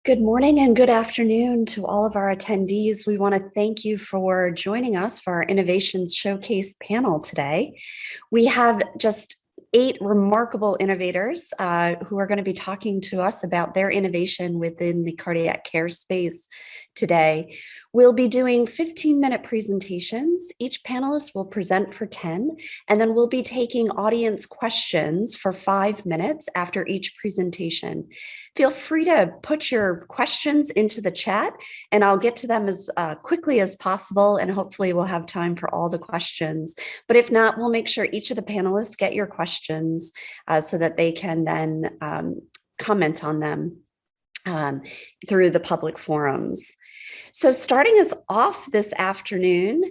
Good morning and good afternoon to all of our attendees. We want to thank you for joining us for our Innovations Showcase panel today. We have just 8 remarkable innovators who are going to be talking to us about their innovation within the cardiac care space today. We'll be doing 15-minute presentations. Each panelist will present for 10, and then we'll be taking audience questions for 5 minutes after each presentation. Feel free to put your questions into the chat, and I'll get to them as quickly as possible, and hopefully we'll have time for all the questions. But if not, we'll make sure each of the panelists get your questions so that they can then comment on them through the public forums. So starting us off this afternoon,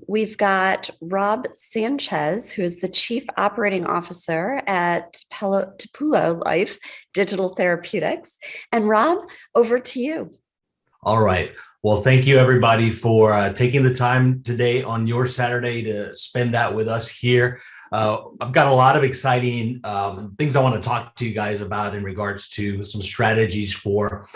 we've got Rob Sanchez, who is the Chief Operating Officer at Tupulo Life Digital Therapeutics. And Rob, over to you. All right. Well, thank you, everybody, for taking the time today on your Saturday to spend that with us here. I've got a lot of exciting things I want to talk to you guys about in regards to some strategies for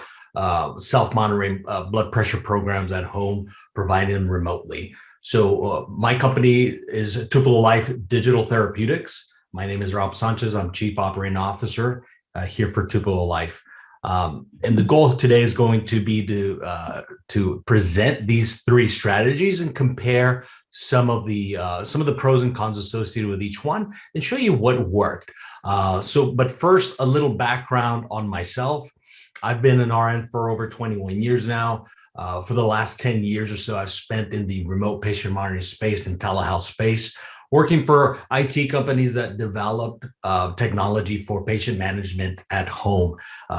self-monitoring blood pressure programs at home, providing them remotely. So my company is Tupulo Life Digital Therapeutics. My name is Rob Sanchez. I'm Chief Operating Officer here for Tupulo Life. And the goal today is going to be to present these 3 strategies and compare some of the pros and cons associated with each one and show you what worked. But first, a little background on myself. I've been an RN for over 21 years now. For the last 10 years or so, I've spent in the remote patient monitoring space and telehealth space, working for IT companies that develop technology for patient management at home.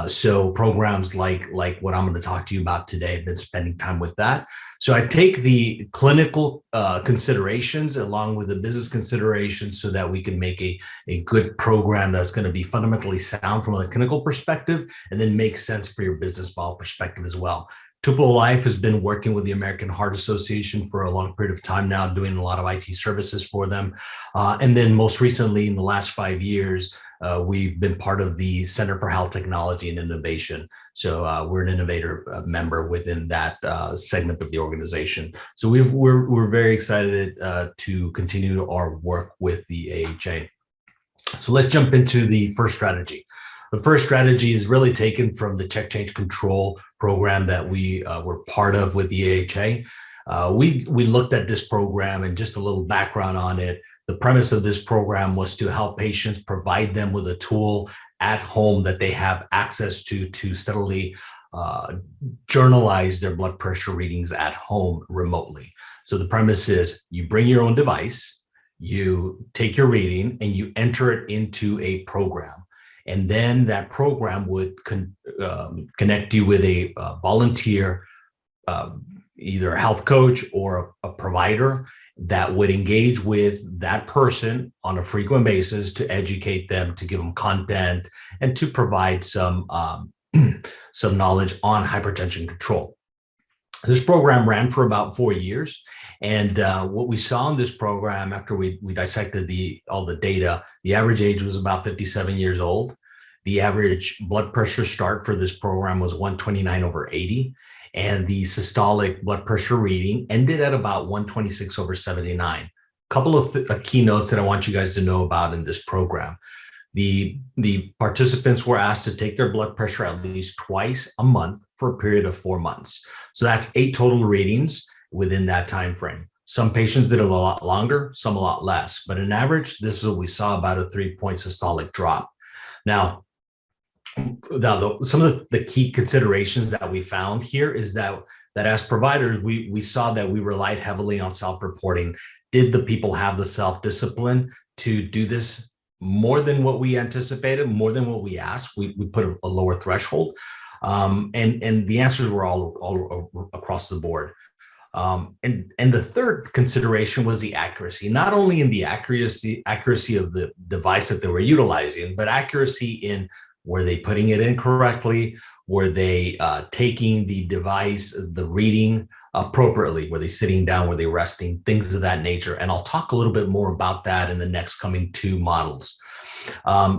So programs like what I'm going to talk to you about today, I've been spending time with that. So I take the clinical considerations along with the business considerations so that we can make a good program that's going to be fundamentally sound from a clinical perspective and then make sense for your business model perspective as well. Tupulo Life has been working with the American Heart Association for a long period of time now, doing a lot of IT services for them. And then most recently, in the last 5 years, we've been part of the Center for Health Technology and Innovation. So we're an innovator member within that segment of the organization. So we're very excited to continue our work with the AHA. So let's jump into the first strategy. The first strategy is really taken from the check change control program that we were part of with the AHA. We looked at this program and just a little background on it. The premise of this program was to help patients, provide them with a tool at home that they have access to steadily journalize their blood pressure readings at home remotely. So the premise is you bring your own device, you take your reading, and you enter it into a program. And then that program would connect you with a volunteer, either a health coach or a provider that would engage with that person on a frequent basis to educate them, to give them content, and to provide some knowledge on hypertension control. This program ran for about 4 years. And what we saw in this program, after we dissected all the data, the average age was about 57 years old. The average blood pressure start for this program was 129/80. And the systolic blood pressure reading ended at about 126/79. A couple of keynotes that I want you guys to know about in this program. The participants were asked to take their blood pressure at least twice a month for a period of 4 months. So that's 8 total readings within that time frame. Some patients did a lot longer, some a lot less, but in average, this is what we saw, about a 3-point systolic drop. Now, some of the key considerations that we found here is that as providers, we saw that we relied heavily on self-reporting. Did the people have the self-discipline to do this more than what we anticipated, more than what we asked? We put a lower threshold, and the answers were all across the board. And the third consideration was the accuracy, not only in the accuracy of the device that they were utilizing, but accuracy in, were they putting it in correctly? Were they taking the device, the reading appropriately? Were they sitting down? Were they resting? Things of that nature. And I'll talk a little bit more about that in the next coming 2 models.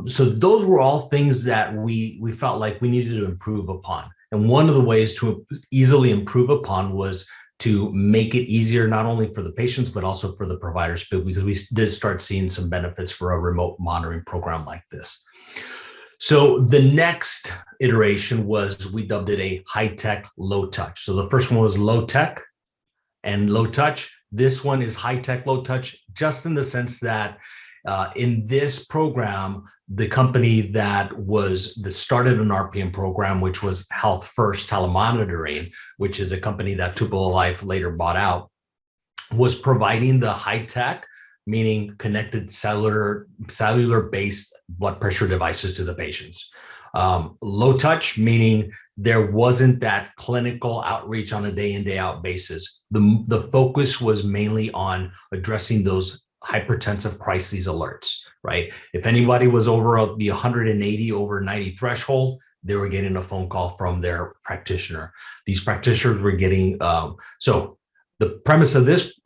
So those were all things that we felt like we needed to improve upon. And one of the ways to easily improve upon was to make it easier, not only for the patients, but also for the providers, because we did start seeing some benefits for a remote monitoring program like this. So the next iteration was, we dubbed it a high-tech, low-touch. So the first one was low-tech and low-touch. This one is high-tech, low-touch, just in the sense that in this program, the company that started an RPM program, which was Health First Telemonitoring, which is a company that Tupelo Life later bought out, was providing the high-tech, meaning connected cellular-based blood pressure devices to the patients. Low-touch, meaning there wasn't that clinical outreach on a day in, day out basis. The focus was mainly on addressing those hypertensive crises alerts, right? If anybody was over the 180 over 90 threshold, they were getting a phone call from their practitioner. These practitioners were getting, so the premise of this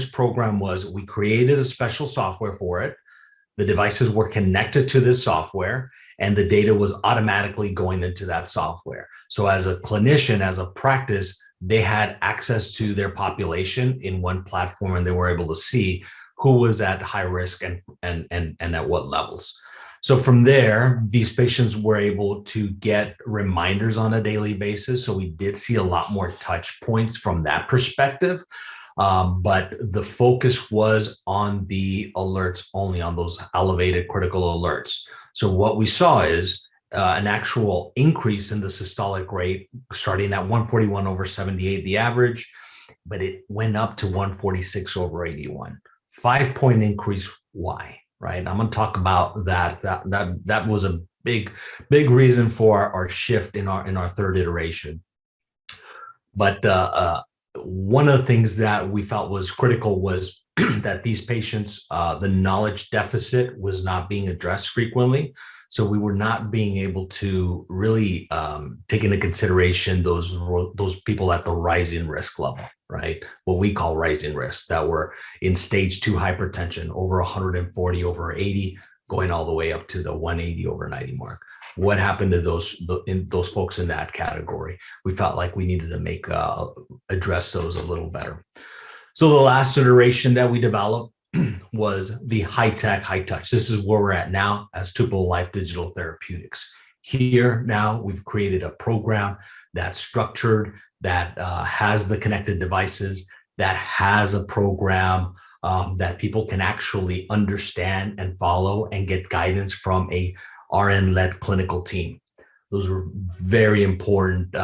program was, we created a special software for it. The devices were connected to this software, and the data was automatically going into that software. So as a clinician, as a practice, they had access to their population in one platform, and they were able to see who was at high risk and at what levels. So from there, these patients were able to get reminders on a daily basis. So we did see a lot more touch points from that perspective. But the focus was on the alerts, only on those elevated critical alerts. So what we saw is an actual increase in the systolic rate, starting at 141 over 78, the average, but it went up to 146 over 81. 5-point increase. Why? Right? I'm going to talk about that. That was a big reason for our shift in our third iteration. But one of the things that we felt was critical was that these patients, the knowledge deficit was not being addressed frequently. So we were not being able to really take into consideration those people at the rising risk level, right? What we call rising risk, that were in stage 2 hypertension, over 140 over 80, going all the way up to the 180 over 90 mark. What happened to those folks in that category? We felt like we needed to address those a little better. So the last iteration that we developed was the high-tech, high-touch. This is where we're at now as Tupelo Life Digital Therapeutics. Here now, we've created a program that's structured, that has the connected devices, that has a program that people can actually understand and follow and get guidance from a RN-led clinical team. Those were very important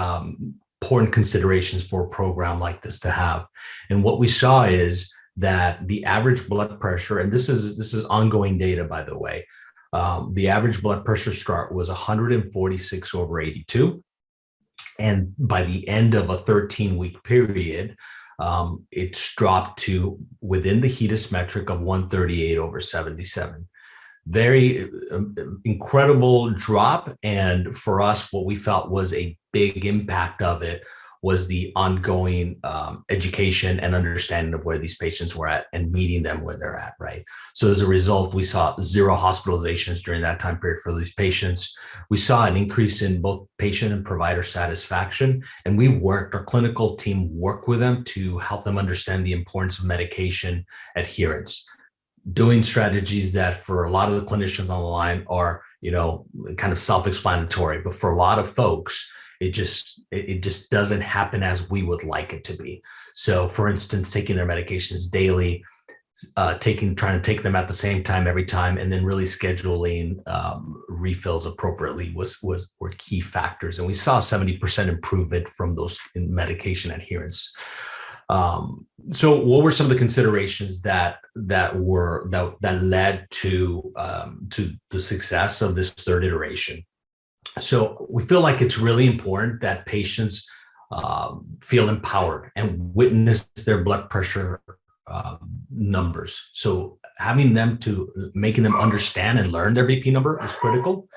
considerations for a program like this to have. And what we saw is that the average blood pressure, and this is ongoing data, by the way, the average blood pressure start was 146 over 82. And by the end of a 13-week period, it's dropped to within the HEDIS metric of 138 over 77. Very incredible drop. And for us, what we felt was a big impact of it was the ongoing education and understanding of where these patients were at and meeting them where they're at, right? So as a result, we saw 0 hospitalizations during that time period for these patients. We saw an increase in both patient and provider satisfaction, and our clinical team worked with them to help them understand the importance of medication adherence, doing strategies that for a lot of the clinicians on the line are, kind of self-explanatory, but for a lot of folks, it just doesn't happen as we would like it to be. So for instance, taking their medications daily, trying to take them at the same time every time, and then really scheduling refills appropriately were key factors. And we saw a 70% improvement from those in medication adherence. So what were some of the considerations that led to the success of this third iteration? So we feel like it's really important that patients feel empowered and witness their blood pressure numbers. So making them understand and learn their BP number is critical.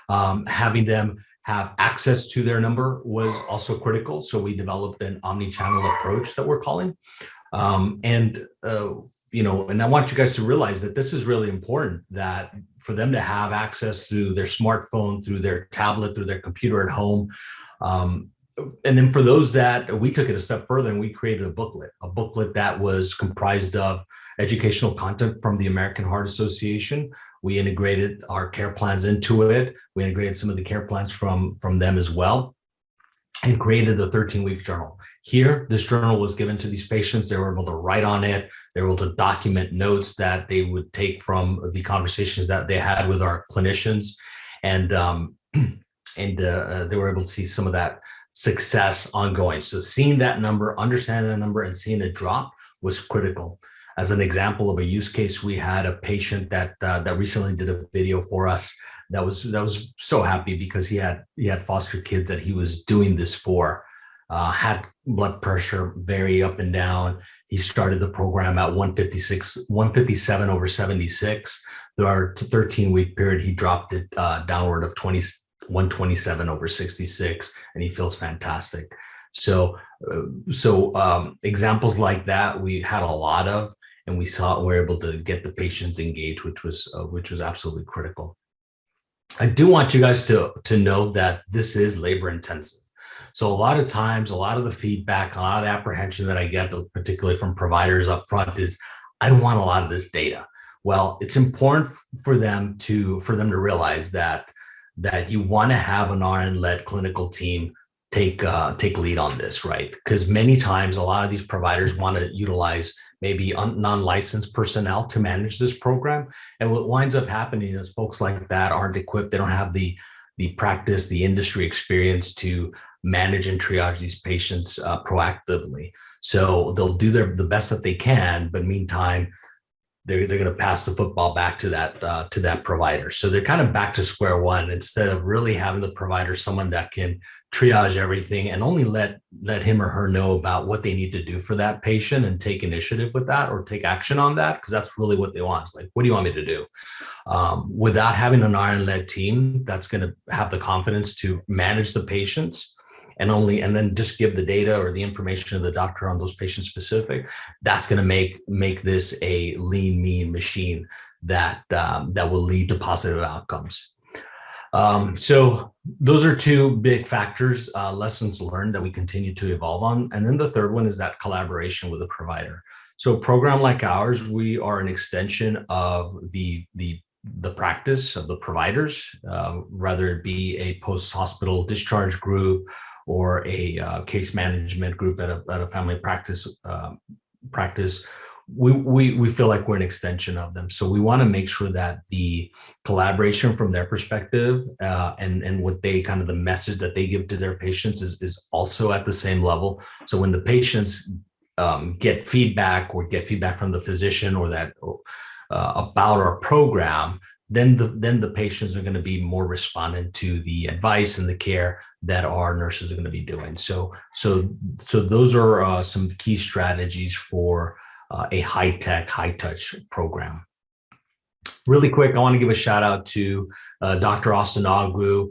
Having them have access to their number was also critical. So we developed an Omni-Channel Approach that we're calling. And and I want you guys to realize that this is really important, that for them to have access through their smartphone, through their tablet, through their computer at home. And then for those that, we took it a step further and we created a booklet that was comprised of educational content from the American Heart Association. We integrated our care plans into it. We integrated some of the care plans from them as well, and created the 13-week journal. Here, this journal was given to these patients. They were able to write on it. They were able to document notes that they would take from the conversations that they had with our clinicians. And they were able to see some of that success ongoing. So seeing that number, understanding that number, and seeing it drop was critical. As an example of a use case, we had a patient that recently did a video for us that was so happy because he had foster kids that he was doing this for, had blood pressure very up and down. He started the program at 157 over 76. Through our 13-week period, he dropped it downward of 127 over 66, and he feels fantastic. So examples like that we had a lot of, and we're able to get the patients engaged, which was absolutely critical. I do want you guys to know that this is labor intensive. So a lot of times, a lot of the feedback, a lot of the apprehension that I get, particularly from providers up front, is I don't want a lot of this data. Well, it's important for them to realize that you want to have an RN-led clinical team take lead on this, right? Because many times a lot of these providers want to utilize maybe non-licensed personnel to manage this program. And what winds up happening is folks like that aren't equipped. They don't have the practice, the industry experience to manage and triage these patients proactively. So they'll do the best that they can, but meantime, they're going to pass the football back to that provider. So they're kind of back to square one. Instead of really having the provider, someone that can triage everything and only let him or her know about what they need to do for that patient and take initiative with that or take action on that, because that's really what they want. It's like, what do you want me to do? Without having an RN-led team that's going to have the confidence to manage the patients and then just give the data or the information to the doctor on those patients specific, that's going to make this a lean, mean machine that will lead to positive outcomes. So those are two big factors, lessons learned that we continue to evolve on. And then the third one is that collaboration with the provider. So a program like ours, we are an extension of the practice of the providers, whether it be a post-hospital discharge group or a case management group at a family practice. We feel like we're an extension of them. So we want to make sure that the collaboration from their perspective and what they kind of the message that they give to their patients is also at the same level. So when the patients get feedback from the physician or that about our program, then the patients are going to be more respondent to the advice and the care that our nurses are going to be doing. So those are some key strategies for a high-tech, high-touch program. Really quick, I want to give a shout out to Dr. Austin Ogwu,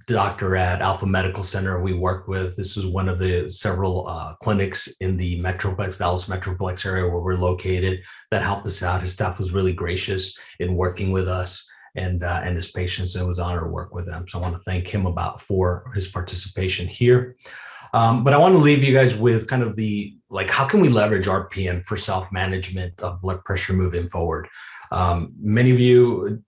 doctor at Alpha Medical Center we work with. This is one of the several clinics in the Dallas Metroplex area where we're located that helped us out. His staff was really gracious in working with us and his patients, and it was an honor to work with them. So I want to thank him for his participation here. But I want to leave you guys with kind of how can we leverage RPM for self-management of blood pressure moving forward? Many of you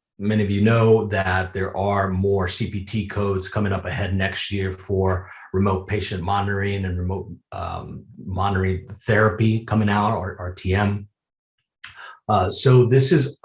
know that there are more CPT codes coming up ahead next year for remote patient monitoring and remote monitoring therapy coming out, or RTM. So this is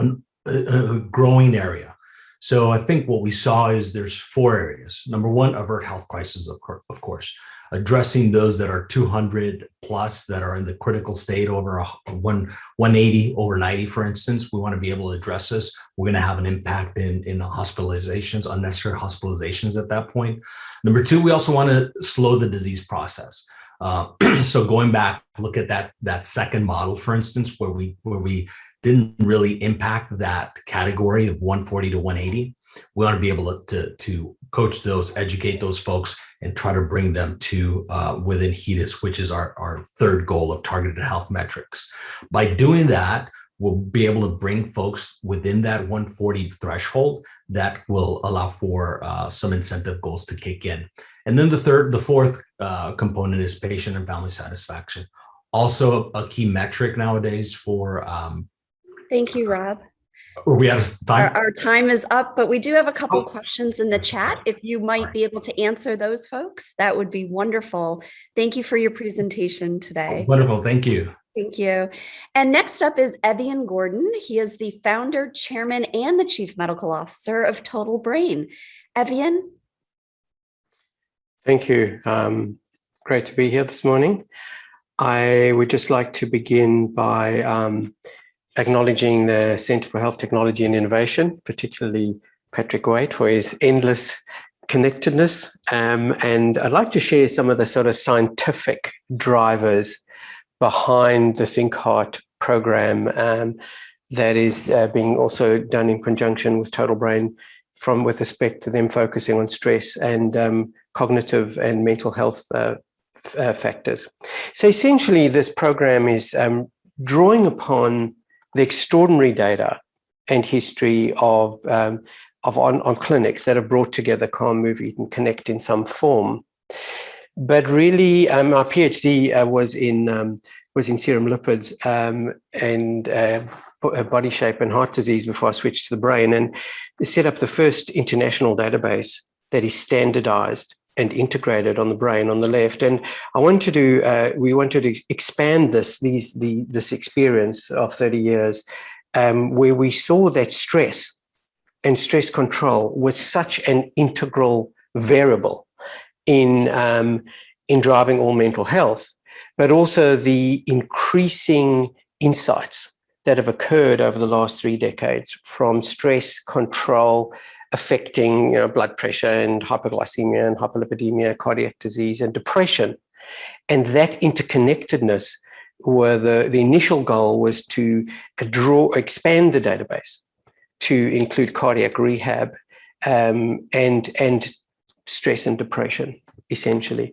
a growing area. So I think what we saw is there's 4 areas. Number one, avert health crisis, of course. Addressing those that are 200 plus that are in the critical state over 180 over 90, for instance. We want to be able to address this. We're going to have an impact in hospitalizations, unnecessary hospitalizations at that point. Number two, we also want to slow the disease process. So going back, look at that second model, for instance, where we didn't really impact that category of 140 to 180. We want to be able to coach those, educate those folks, and try to bring them to within HEDIS, which is our third goal of targeted health metrics. By doing that, we'll be able to bring folks within that 140 threshold that will allow for some incentive goals to kick in. And then the fourth component is patient and family satisfaction. Also a key metric nowadays for. Thank you, Rob. Are we out of time? Our time is up, but we do have a couple questions in the chat. If you might be able to answer those, folks, that would be wonderful. Thank you for your presentation today. Wonderful. Thank you. Thank you. And next up is Evian Gordon. He is the founder, chairman, and the chief medical officer of Total Brain. Evian? Thank you. Great to be here this morning. I would just like to begin by acknowledging the Center for Health Technology and Innovation, particularly Patrick Waite, for his endless connectedness. And I'd like to share some of the sort of scientific drivers behind the Think Heart program that is being also done in conjunction with Total Brain with respect to them focusing on stress and cognitive and mental health factors. So essentially, this program is drawing upon the extraordinary data and history of on clinics that have brought together Calm, Move, Eat, and Connect in some form. But really, our PhD was in serum lipids and body shape and heart disease before I switched to the brain, and set up the first international database that is standardized and integrated on the brain on the left. And we wanted to expand this experience of 30 years, where we saw that stress and stress control was such an integral variable in driving all mental health, but also the increasing insights that have occurred over the last 3 decades from stress control affecting blood pressure and hypoglycemia and hyperlipidemia, cardiac disease and depression. And that interconnectedness, where the initial goal was to expand the database to include cardiac rehab and stress and depression, essentially.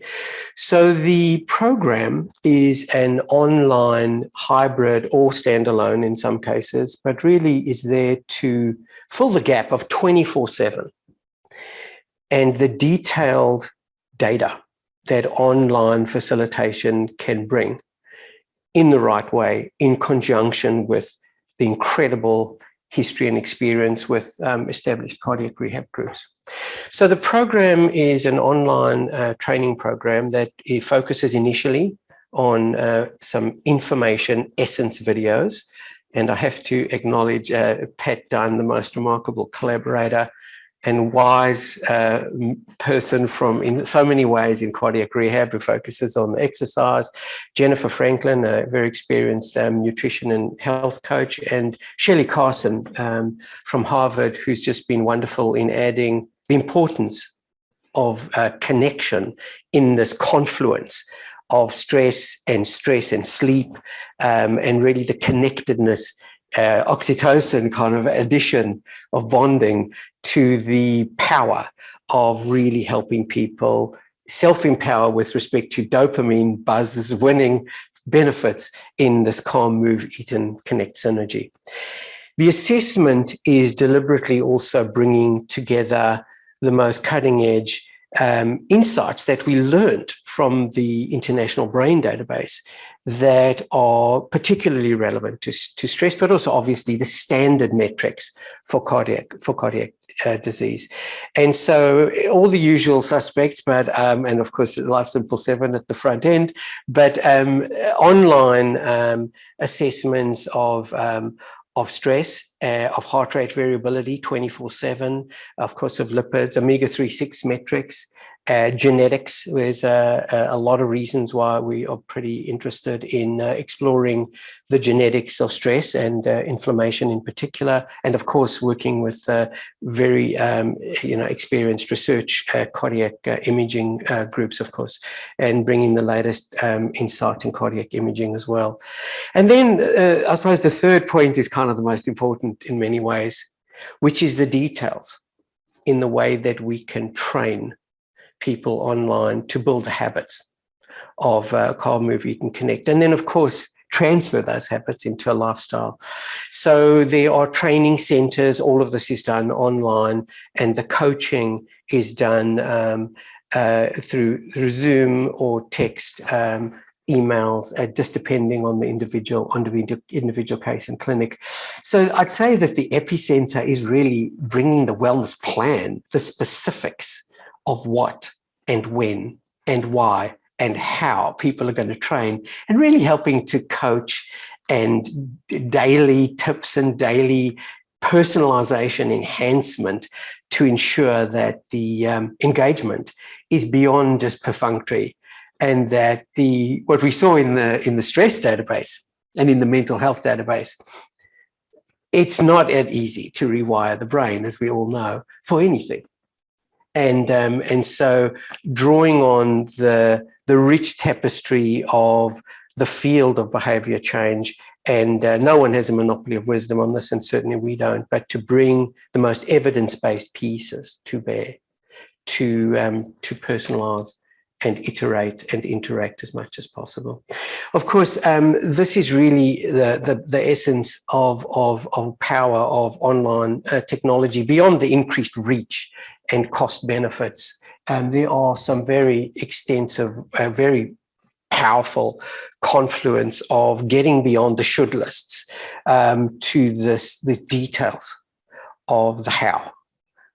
So the program is an online hybrid or standalone in some cases, but really is there to fill the gap of 24/7 and the detailed data that online facilitation can bring in the right way, in conjunction with the incredible history and experience with established cardiac rehab groups. So the program is an online training program that it focuses initially on some information essence videos. And I have to acknowledge Pat Dunn, the most remarkable collaborator and wise person in so many ways in cardiac rehab, who focuses on the exercise. Jennifer Franklin, a very experienced nutrition and health coach, and Shelley Carson from Harvard, who's just been wonderful in adding the importance of connection in this confluence of stress and sleep, and really the connectedness, oxytocin kind of addition of bonding to the power of really helping people self-empower with respect to dopamine buzzes, winning benefits in this Calm, Move, Eat, and Connect synergy. The assessment is deliberately also bringing together the most cutting-edge insights that we learned from the International Brain Database that are particularly relevant to stress, but also obviously the standard metrics for cardiac disease. And so all the usual suspects, but and of course Life Simple 7 at the front end, but online assessments of stress, of heart rate variability 24/7, of course of lipids, omega-3/6 metrics, genetics. There's a lot of reasons why we are pretty interested in exploring the genetics of stress and inflammation in particular, and of course working with very experienced research cardiac imaging groups, of course, and bringing the latest insight in cardiac imaging as well. And then I suppose the third point is kind of the most important in many ways, which is the details in the way that we can train people online to build the habits of calm, move, eat, and connect. And then, of course, transfer those habits into a lifestyle. So there are training centers. All of this is done online, and the coaching is done through Zoom or text, emails, just depending on the individual case and clinic. So I'd say that the epicenter is really bringing the wellness plan, the specifics of what and when and why and how people are going to train, and really helping to coach and daily tips and daily personalization enhancement to ensure that the engagement is beyond just perfunctory, and that what we saw in the stress database and in the mental health database, it's not that easy to rewire the brain, as we all know, for anything. And so drawing on the rich tapestry of the field of behavior change, and no one has a monopoly of wisdom on this, and certainly we don't, but to bring the most evidence-based pieces to bear, to personalize and iterate and interact as much as possible. Of course, this is really the essence of power of online technology. Beyond the increased reach and cost benefits, there are some very extensive, very powerful confluence of getting beyond the should lists to the details of the how.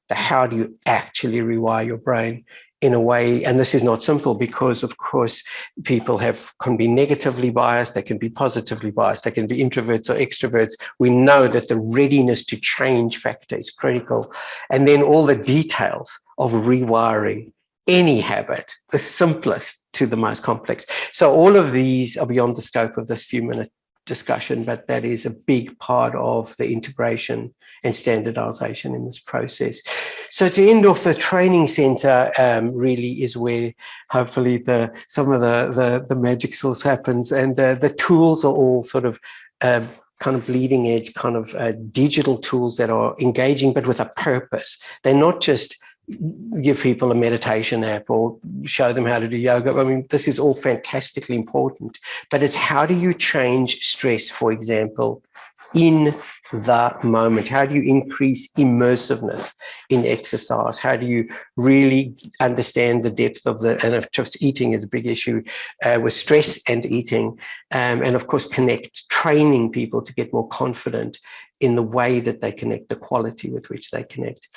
The how do you actually rewire your brain in a way, and this is not simple because, of course, people can be negatively biased, they can be positively biased, they can be introverts or extroverts. We know that the readiness to change factor is critical. And then all the details of rewiring any habit, the simplest to the most complex. So all of these are beyond the scope of this few-minute discussion, but that is a big part of the integration and standardization in this process. So to end off, the training center really is where hopefully some of the magic sauce happens, and the tools are all sort of kind of bleeding edge, kind of digital tools that are engaging, but with a purpose. They're not just give people a meditation app or show them how to do yoga. I mean, this is all fantastically important, but it's how do you change stress, for example, in the moment? How do you increase immersiveness in exercise? How do you really understand the depth of and of course, eating is a big issue with stress and eating, and of course, training people to get more confident in the way that they connect, the quality with which they connect.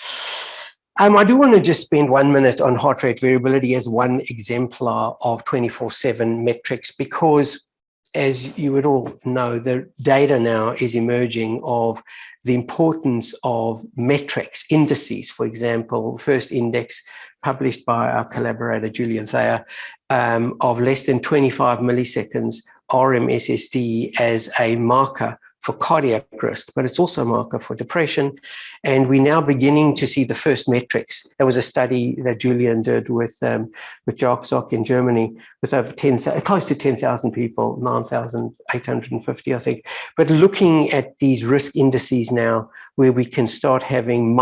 I do want to just spend 1 minute on heart rate variability as one exemplar of 24/7 metrics, because as you would all know, the data now is emerging of the importance of metrics, indices. For example, first index published by our collaborator, Julian Thayer, of less than 25 milliseconds RMSSD as a marker for cardiac risk, but it's also a marker for depression. And we're now beginning to see the first metrics. There was a study that Julian did with Jacques Zock in Germany with over close to 10,000 people, 9,850, I think. But looking at these risk indices now, where we can start having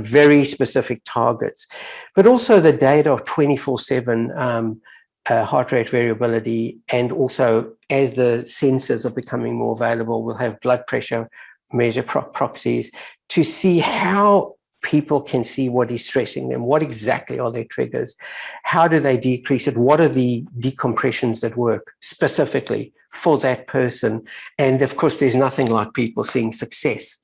very specific targets, but also the data of 24/7 heart rate variability, and also as the sensors are becoming more available, we'll have blood pressure measure proxies to see how people can see what is stressing them, what exactly are their triggers, how do they decrease it, what are the decompressions that work specifically for that person. And of course, there's nothing like people seeing success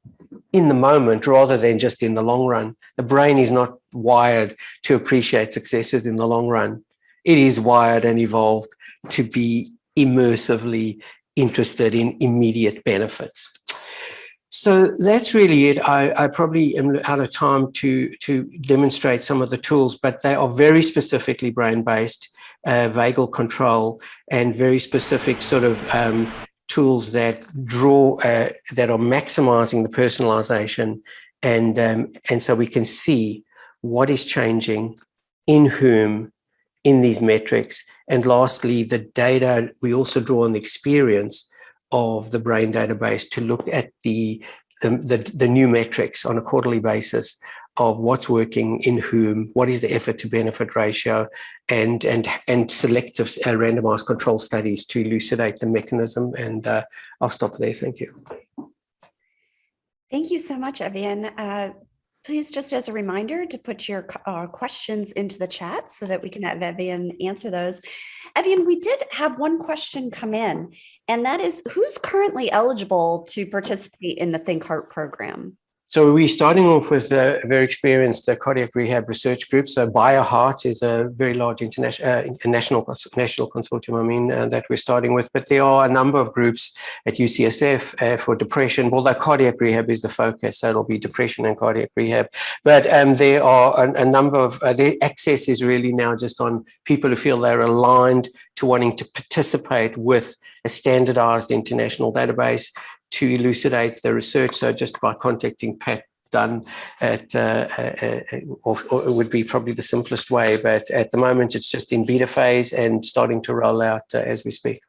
in the moment rather than just in the long run. The brain is not wired to appreciate successes in the long run. It is wired and evolved to be immersively interested in immediate benefits. So that's really it. I probably am out of time to demonstrate some of the tools, but they are very specifically brain-based, vagal control, and very specific sort of tools that that are maximizing the personalization, and so we can see what is changing, in whom, in these metrics. And lastly, the data, we also draw on the experience of the brain database to look at the new metrics on a quarterly basis of what's working in whom, what is the effort to benefit ratio, and selective randomized control studies to elucidate the mechanism. And I'll stop there. Thank you. Thank you so much, Evian. Please, just as a reminder, to put your questions into the chat so that we can have Evian answer those. Evian, we did have one question come in, and that is, who's currently eligible to participate in the Think Heart program? So we're starting off with a very experienced cardiac rehab research group. So BioHeart is a very large international national consortium, that we're starting with. But there are a number of groups at UCSF for depression, although cardiac rehab is the focus. So it'll be depression and cardiac rehab. But there are a number of, the access is really now just on people who feel they're aligned to wanting to participate with a standardized international database to elucidate the research. So just by contacting Pat Dunn at, or it would be probably the simplest way, but at the moment it's just in beta phase and starting to roll out as we speak.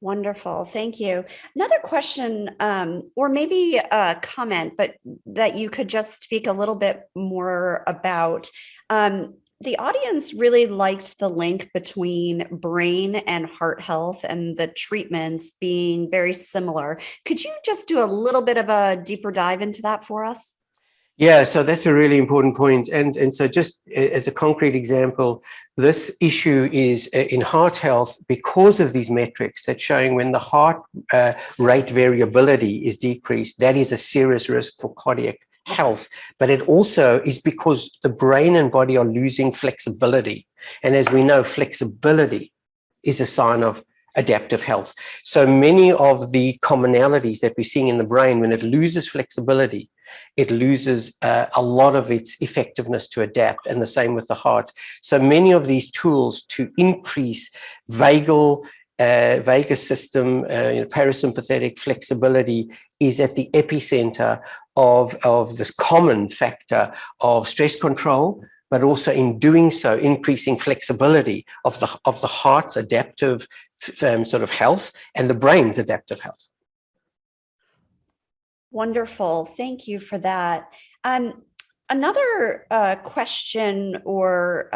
Wonderful, thank you. Another question, or maybe a comment, but that you could just speak a little bit more about. The audience really liked the link between brain and heart health and the treatments being very similar. Could you just do a little bit of a deeper dive into that for us? Yeah, so that's a really important point. And so just as a concrete example, this issue is in heart health because of these metrics that's showing when the heart rate variability is decreased, that is a serious risk for cardiac health, but it also is because the brain and body are losing flexibility. And as we know, flexibility is a sign of adaptive health. So many of the commonalities that we're seeing in the brain, when it loses flexibility, it loses a lot of its effectiveness to adapt, and the same with the heart. So many of these tools to increase vagus system, parasympathetic flexibility is at the epicenter of this common factor of stress control, but also in doing so, increasing flexibility of the heart's adaptive sort of health and the brain's adaptive health. Wonderful, thank you for that. Another question or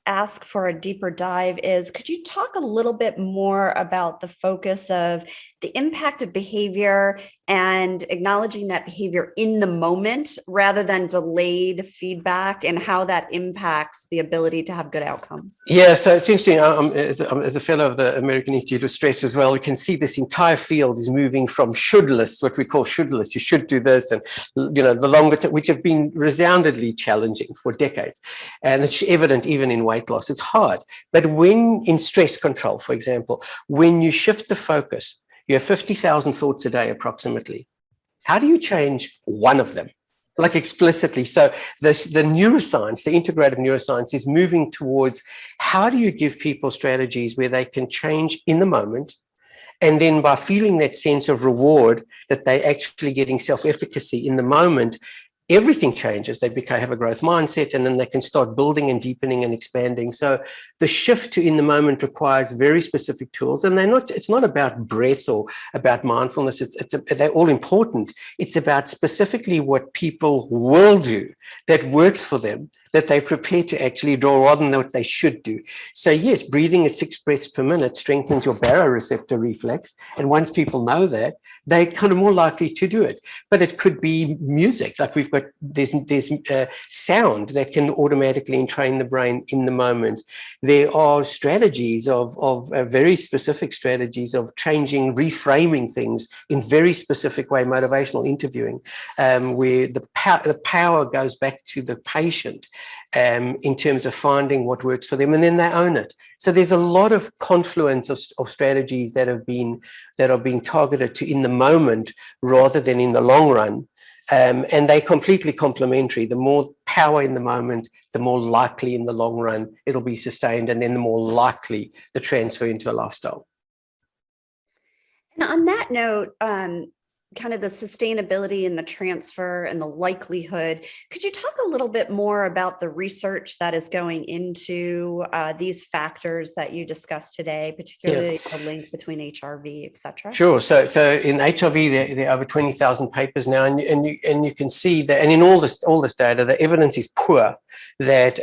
ask for a deeper dive is, could you talk a little bit more about the focus of the impact of behavior and acknowledging that behavior in the moment rather than delayed feedback, and how that impacts the ability to have good outcomes? Yeah, so it's interesting. As a fellow of the American Institute of Stress as well, we can see this entire field is moving from should lists, what we call should lists. You should do this, and the longer term, which have been resoundingly challenging for decades, and it's evident even in weight loss. It's hard, but when in stress control, for example, when you shift the focus, you have 50,000 thoughts a day approximately. How do you change one of them? Like explicitly. So the neuroscience, the integrative neuroscience is moving towards how do you give people strategies where they can change in the moment, and then by feeling that sense of reward that they're actually getting self-efficacy in the moment, everything changes. They have a growth mindset, and then they can start building and deepening and expanding. So the shift to in the moment requires very specific tools, and it's not about breath or about mindfulness. They're all important. It's about specifically what people will do that works for them, that they're prepared to actually do rather than what they should do. So yes, breathing at 6 breaths per minute strengthens your baroreceptor reflex. And once people know that, they're kind of more likely to do it. But it could be music, like there's sound that can automatically entrain the brain in the moment. There are strategies of very specific strategies of changing, reframing things in very specific way, motivational interviewing, where the power goes back to the patient in terms of finding what works for them, and then they own it. So there's a lot of confluence of strategies that are being targeted to in the moment rather than in the long run, and they're completely complementary. The more power in the moment, the more likely in the long run it'll be sustained, and then the more likely the transfer into a lifestyle. And on that note, kind of the sustainability and the transfer and the likelihood. Could you talk a little bit more about the research that is going into these factors that you discussed today, particularly the link between HRV, et cetera? Sure. So in HRV, there are over 20,000 papers now, and you can see that, and in all this data, the evidence is poor that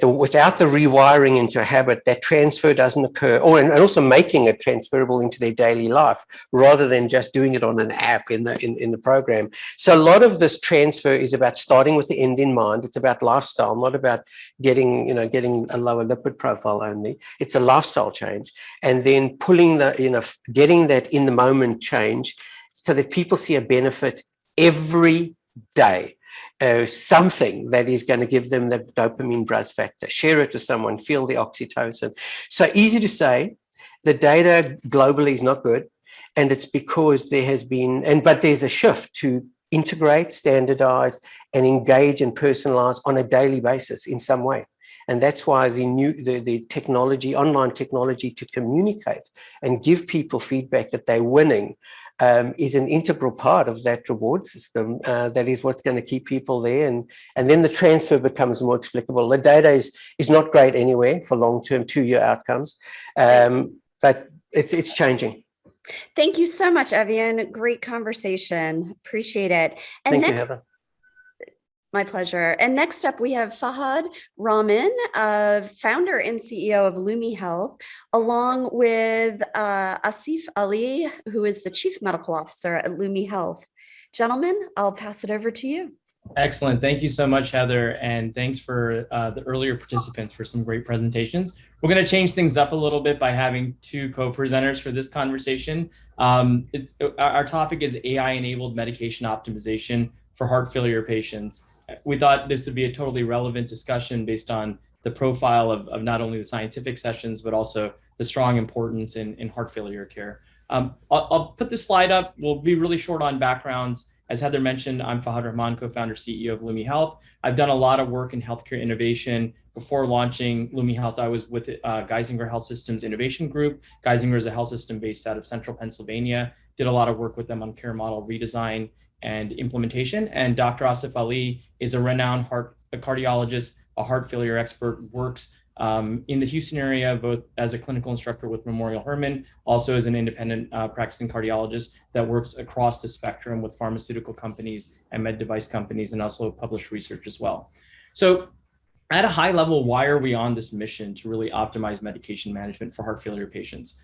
without the rewiring into a habit, that transfer doesn't occur, and also making it transferable into their daily life rather than just doing it on an app in the program. So a lot of this transfer is about starting with the end in mind. It's about lifestyle, not about getting a lower lipid profile only. It's a lifestyle change, and then getting that in the moment change so that people see a benefit every day. Something that is going to give them the dopamine buzz factor. Share it with someone, feel the oxytocin. So easy to say. The data globally is not good. And it's because there has been, but there's a shift to integrate, standardize, and engage and personalize on a daily basis in some way. And that's why the technology, online technology to communicate and give people feedback that they're winning is an integral part of that reward system. That is what's going to keep people there. And then the transfer becomes more explicable. The data is not great anyway for long-term 2-year outcomes, but it's changing. Thank you so much, Evian. Great conversation. Appreciate it. And Thank you, next, Heather. my pleasure. And next up, we have Farzan Gohar, founder and CEO of Lumi Health, along with Asif Ali, who is the Chief Medical Officer at Lumi Health. Gentlemen, I'll pass it over to you. Excellent. Thank you so much, Heather. And thanks for the earlier participants for some great presentations. We're going to change things up a little bit by having 2 co-presenters for this conversation. Our topic is AI-enabled medication optimization for heart failure patients. We thought this would be a totally relevant discussion based on the profile of not only the scientific sessions, but also the strong importance in heart failure care. I'll put this slide up. We'll be really short on backgrounds. As Heather mentioned, I'm Farzan, co-founder, CEO of Lumi Health. I've done a lot of work in healthcare innovation. Before launching Lumi Health, I was with Geisinger Health Systems Innovation Group. Geisinger is a health system based out of central Pennsylvania. Did a lot of work with them on care model redesign and implementation. And Dr. Asif Ali is a renowned cardiologist, a heart failure expert, works in the Houston area, both as a clinical instructor with Memorial Hermann, also as an independent practicing cardiologist that works across the spectrum with pharmaceutical companies and med device companies, and also published research as well. So at a high level, why are we on this mission to really optimize medication management for heart failure patients?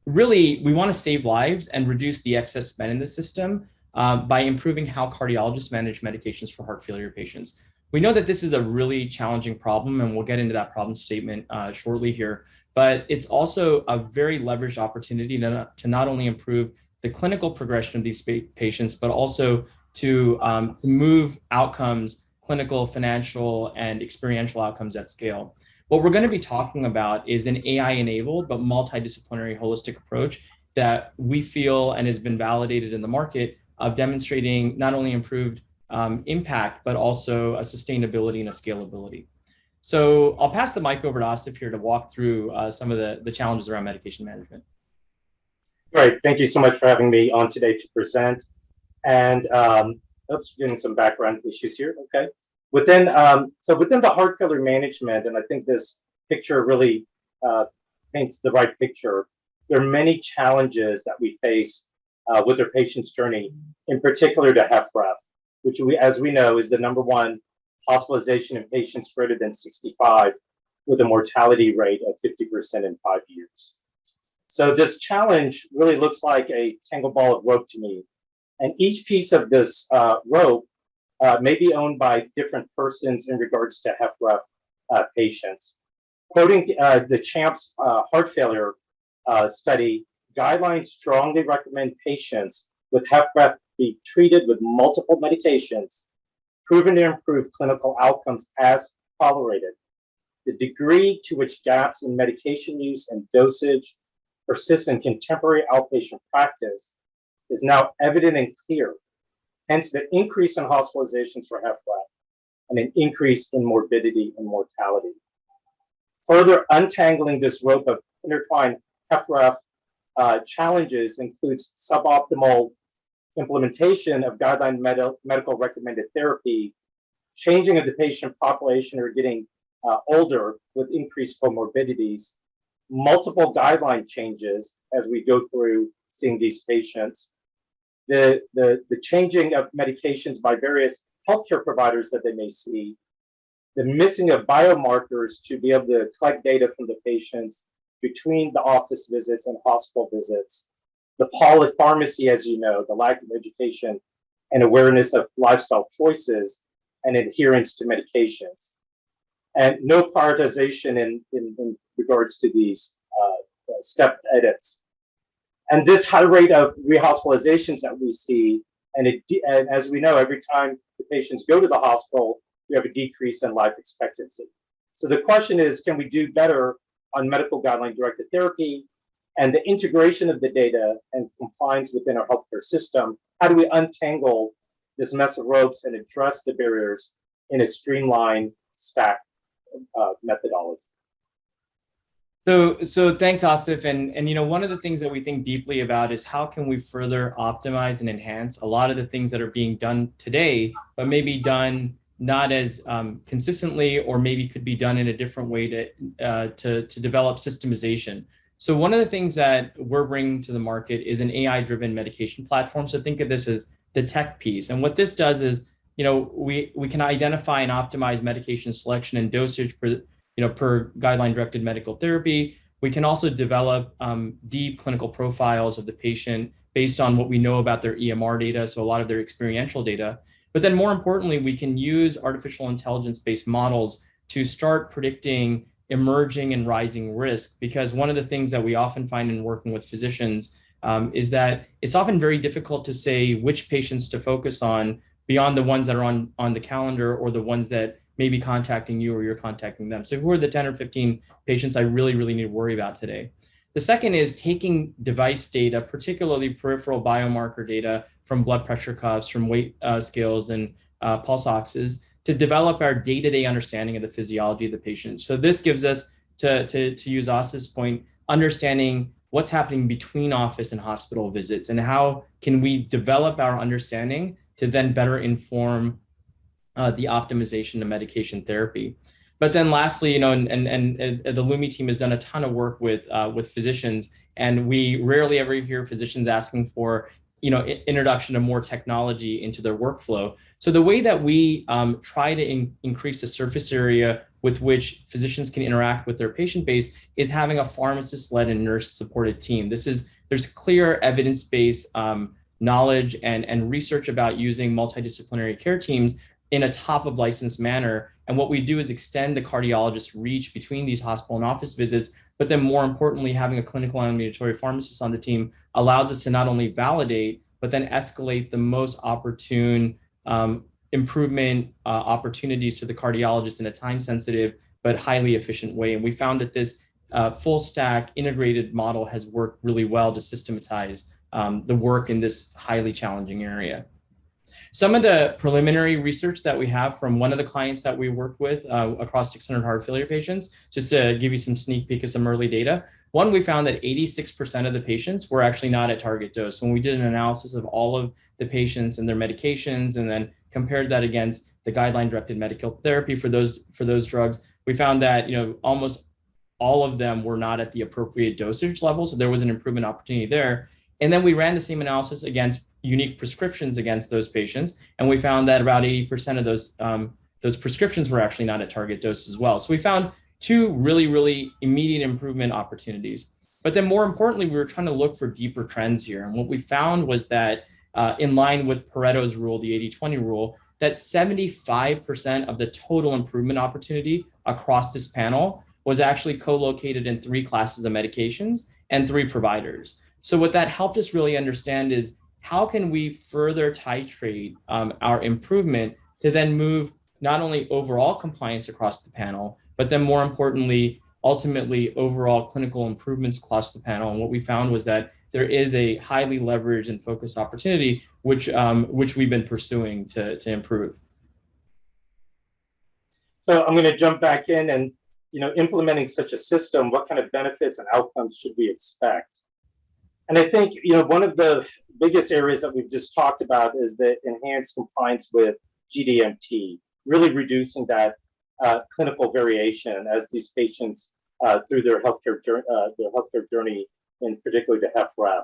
Really, we want to save lives and reduce the excess spend in the system by improving how cardiologists manage medications for heart failure patients. We know that this is a really challenging problem, and we'll get into that problem statement shortly here, but it's also a very leveraged opportunity to not only improve the clinical progression of these patients, but also to move outcomes, clinical, financial, and experiential outcomes at scale. What we're going to be talking about is an AI-enabled but multidisciplinary holistic approach that we feel and has been validated in the market of demonstrating not only improved impact, but also a sustainability and a scalability. So I'll pass the mic over to Asif here to walk through some of the challenges around medication management. Great, thank you so much for having me on today to present. And oops, getting some background issues here. Okay, within the heart failure management, and I think this picture really paints the right picture. There are many challenges that we face with their patient's journey, in particular to HFrEF, which as we know, is the #1 hospitalization in patients greater than 65, with a mortality rate of 50% in 5 years. So this challenge really looks like a tangled ball of rope to me. And each piece of this rope may be owned by different persons in regards to HFrEF patients. Quoting the CHAMPS heart failure study, guidelines strongly recommend patients with HFrEF be treated with multiple medications, proven to improve clinical outcomes as tolerated. The degree to which gaps in medication use and dosage persist in contemporary outpatient practice is now evident and clear. Hence the increase in hospitalizations for HFrEF and an increase in morbidity and mortality. Further untangling this rope of intertwined HFrEF challenges includes suboptimal implementation of guideline medical recommended therapy, changing of the patient population who are getting older with increased comorbidities, multiple guideline changes as we go through seeing these patients, the changing of medications by various healthcare providers that they may see, the missing of biomarkers to be able to collect data from the patients between the office visits and hospital visits, the polypharmacy, as you know, the lack of education and awareness of lifestyle choices and adherence to medications, and no prioritization in regards to these step edits. And this high rate of rehospitalizations that we see, and as we know, every time the patients go to the hospital, we have a decrease in life expectancy. So the question is, can we do better on medical guideline directed therapy and the integration of the data and compliance within our healthcare system? How do we untangle this mess of ropes and address the barriers in a streamlined stack methodology? So thanks, Asif. And you know, one of the things that we think deeply about is how can we further optimize and enhance a lot of the things that are being done today, but maybe done not as consistently, or maybe could be done in a different way to develop systemization. So one of the things that we're bringing to the market is an AI-driven medication platform. So think of this as the tech piece. And what this does is, you know, we can identify and optimize medication selection and dosage per guideline-directed medical therapy. We can also develop deep clinical profiles of the patient based on what we know about their EMR data, so a lot of their experiential data. But then more importantly, we can use artificial intelligence-based models to start predicting emerging and rising risk, because one of the things that we often find in working with physicians is that it's often very difficult to say which patients to focus on beyond the ones that are on the calendar, or the ones that may be contacting you or you're contacting them. So who are the 10 or 15 patients I really need to worry about today? The second is taking device data, particularly peripheral biomarker data from blood pressure cuffs, from weight scales and pulse oxes, to develop our day-to-day understanding of the physiology of the patient. So this gives us, to use Asif's point, understanding what's happening between office and hospital visits, and how can we develop our understanding to then better inform the optimization of medication therapy. But then lastly, you know, and the Lumi team has done a ton of work with physicians, and we rarely ever hear physicians asking for, you know, introduction of more technology into their workflow. So the way that we try to increase the surface area with which physicians can interact with their patient base is having a pharmacist-led and nurse-supported team. There's clear evidence-based knowledge and research about using multidisciplinary care teams in a top of licensed manner. And what we do is extend the cardiologist's reach between these hospital and office visits, but then more importantly, having a clinical and ambulatory pharmacist on the team allows us to not only validate, but then escalate the most opportune improvement opportunities to the cardiologist in a time-sensitive but highly efficient way. And we found that this full stack integrated model has worked really well to systematize the work in this highly challenging area. Some of the preliminary research that we have from one of the clients that we worked with across 600 heart failure patients, just to give you some sneak peek of some early data. One, we found that 86% of the patients were actually not at target dose. When we did an analysis of all of the patients and their medications, and then compared that against the guideline-directed medical therapy for those drugs, we found that, you know, almost all of them were not at the appropriate dosage level. So there was an improvement opportunity there. And then we ran the same analysis against unique prescriptions against those patients, and we found that about 80% of those prescriptions were actually not at target dose as well. So we found two really immediate improvement opportunities. But then more importantly, we were trying to look for deeper trends here. And what we found was that in line with Pareto's rule, the 80-20 rule, that 75% of the total improvement opportunity across this panel was actually co-located in 3 classes of medications and 3 providers. So what that helped us really understand is, how can we further titrate our improvement to then move not only overall compliance across the panel, but then more importantly, ultimately overall clinical improvements across the panel. And what we found was that there is a highly leveraged and focused opportunity, which we've been pursuing to improve. So I'm going to jump back in, and, you know, implementing such a system, what kind of benefits and outcomes should we expect? And I think, one of the biggest areas that we've just talked about is the enhanced compliance with GDMT, really reducing that clinical variation as these patients through their healthcare journey, in particular the HFrEF.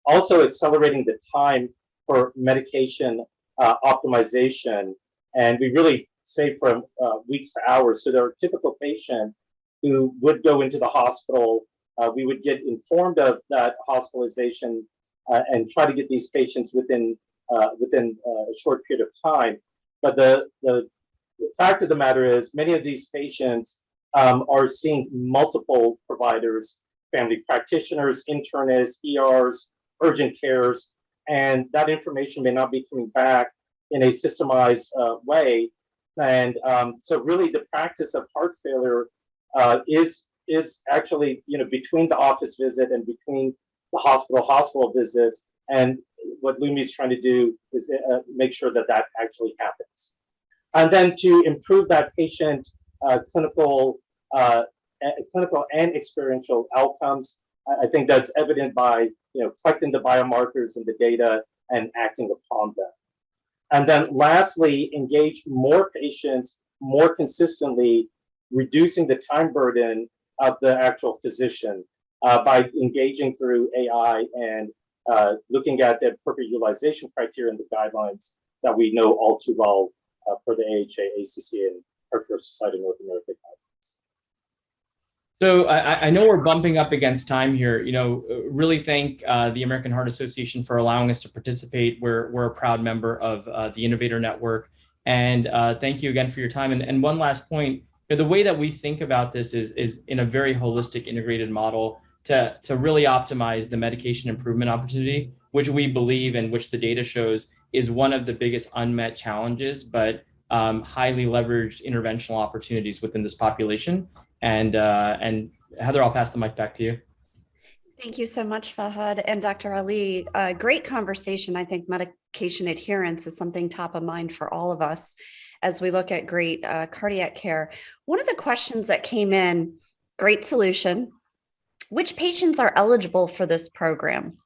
Also accelerating the time for medication optimization, and we really say from weeks to hours. So there are typical patients who would go into the hospital. We would get informed of that hospitalization and try to get these patients within a short period of time. But the fact of the matter is, many of these patients are seeing multiple providers, family practitioners, internists, ERs, urgent cares, and that information may not be coming back in a systemized way. And so really the practice of heart failure is actually, between the office visit and between the hospital visits. And what Lumi is trying to do is make sure that that actually happens. And then to improve that patient clinical and experiential outcomes, I think that's evident by collecting the biomarkers and the data and acting upon them. And then lastly, engage more patients more consistently, reducing the time burden of the actual physician by engaging through AI and looking at the appropriate utilization criteria and the guidelines that we know all too well for the AHA, ACC, and Heart Failure Society of North America guidelines. So I know we're bumping up against time here. Really thank the American Heart Association for allowing us to participate. We're a proud member of the Innovator Network, and thank you again for your time. And one last point: the way that we think about this is in a very holistic, integrated model to really optimize the medication improvement opportunity, which we believe and which the data shows is one of the biggest unmet challenges, but highly leveraged interventional opportunities within this population. And Heather, I'll pass the mic back to you. Thank you so much, Fahad and Dr. Ali. Great conversation. I think medication adherence is something top of mind for all of us as we look at great cardiac care. One of the questions that came in, great solution. Which patients are eligible for this program?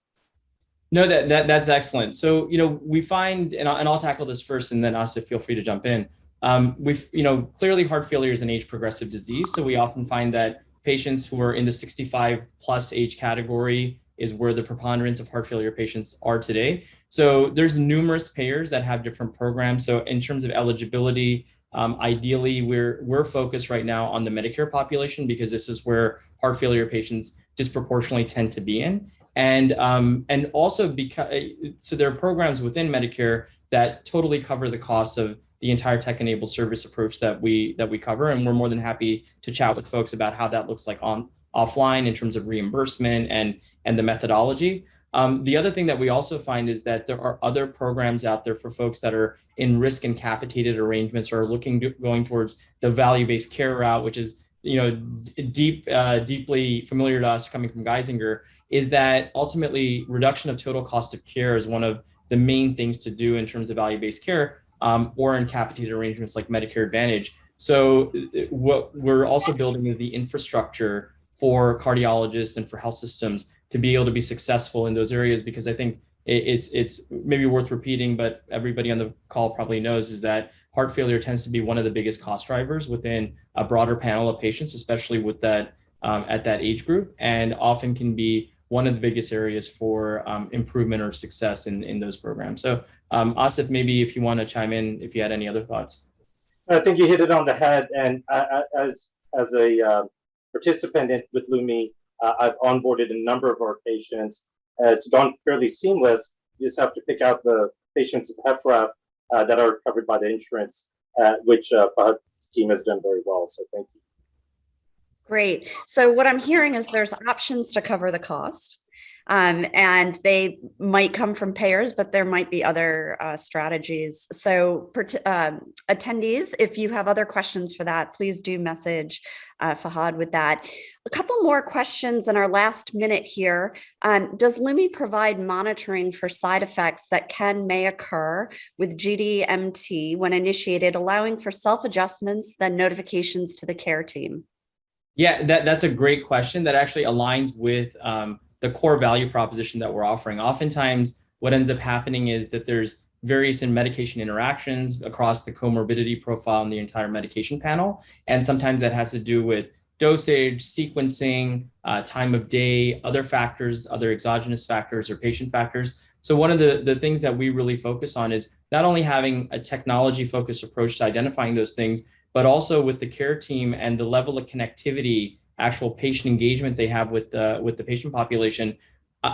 No, that's excellent. So, we find, and I'll tackle this first, and then Asif, feel free to jump in. Clearly heart failure is an age progressive disease. So we often find that patients who are in the 65 plus age category is where the preponderance of heart failure patients are today. So there's numerous payers that have different programs. So in terms of eligibility, ideally we're focused right now on the Medicare population because this is where heart failure patients disproportionately tend to be in. And also because, so there are programs within Medicare that totally cover the costs of the entire tech-enabled service approach that we cover, and we're more than happy to chat with folks about how that looks like offline in terms of reimbursement and the methodology. The other thing that we also find is that there are other programs out there for folks that are in risk and capitated arrangements or going towards the value-based care route, which is deeply familiar to us coming from Geisinger, is that ultimately reduction of total cost of care is one of the main things to do in terms of value-based care. Or in capitated arrangements like Medicare Advantage. So what we're also building is the infrastructure for cardiologists and for health systems to be able to be successful in those areas, because I think it's maybe worth repeating, but everybody on the call probably knows, is that heart failure tends to be one of the biggest cost drivers within a broader panel of patients, especially with that at that age group, and often can be one of the biggest areas for improvement or success in those programs. So Asif, maybe if you want to chime in, if you had any other thoughts. I think you hit it on the head. And as a participant with Lumi, I've onboarded a number of our patients. It's gone fairly seamless. You just have to pick out the patients with HFrEF that are covered by the insurance, which Fahad's team has done very well. So thank you. Great. So what I'm hearing is there's options to cover the cost. And they might come from payers, but there might be other strategies. So attendees, if you have other questions for that, please do message Fahad with that. A couple more questions in our last minute here. Does Lumi provide monitoring for side effects that may occur with GDMT when initiated, allowing for self-adjustments, then notifications to the care team? Yeah, that's a great question that actually aligns with the core value proposition that we're offering. Oftentimes, what ends up happening is that there's various medication interactions across the comorbidity profile and the entire medication panel. And sometimes that has to do with dosage, sequencing, time of day, other factors, other exogenous factors or patient factors. So one of the things that we really focus on is not only having a technology-focused approach to identifying those things, but also with the care team and the level of connectivity, actual patient engagement they have with the patient population,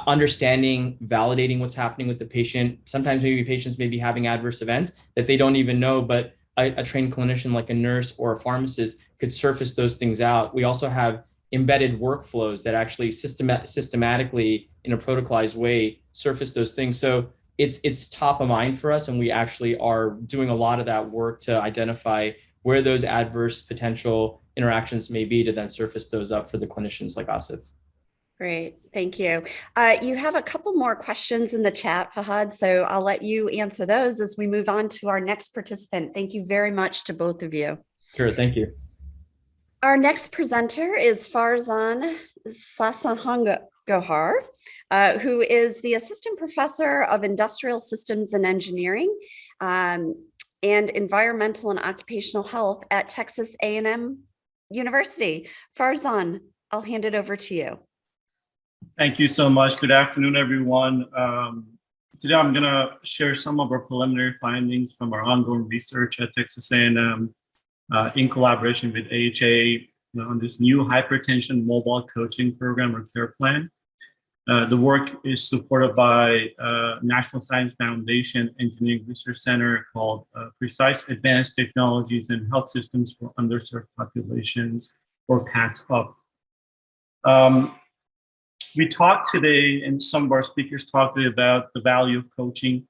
understanding, validating what's happening with the patient. Sometimes maybe patients may be having adverse events that they don't even know, but a trained clinician like a nurse or a pharmacist could surface those things out. We also have embedded workflows that actually systematically, in a protocolized way, surface those things. So it's top of mind for us, and we actually are doing a lot of that work to identify where those adverse potential interactions may be to then surface those up for the clinicians like Asif. Great, thank you. You have a couple more questions in the chat, Fahad, so I'll let you answer those as we move on to our next participant. Thank you very much to both of you. Sure, thank you. Our next presenter is Farzan Gohar, who is the Assistant Professor of Industrial Systems and Engineering and Environmental and Occupational Health at Texas A&M University. Farzan, I'll hand it over to you. Thank you so much. Good afternoon, everyone. Today, I'm going to share some of our preliminary findings from our ongoing research at Texas A&M in collaboration with AHA on this new hypertension mobile coaching program or care plan. The work is supported by National Science Foundation Engineering Research Center called Precise Advanced Technologies and Health Systems for Underserved Populations, or PATS-UP. We talked today, and some of our speakers talked today about the value of coaching.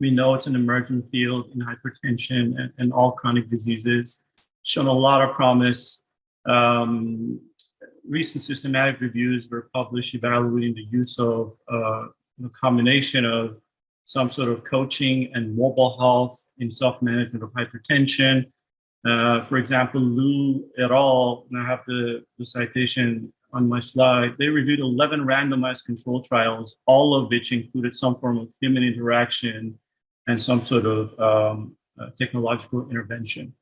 We know it's an emerging field in hypertension and all chronic diseases, shown a lot of promise. Recent systematic reviews were published evaluating the use of a combination of some sort of coaching and mobile health in self-management of hypertension. For example, Liu et al., and I have the citation on my slide, they reviewed 11 randomized control trials, all of which included some form of human interaction and some sort of technological intervention.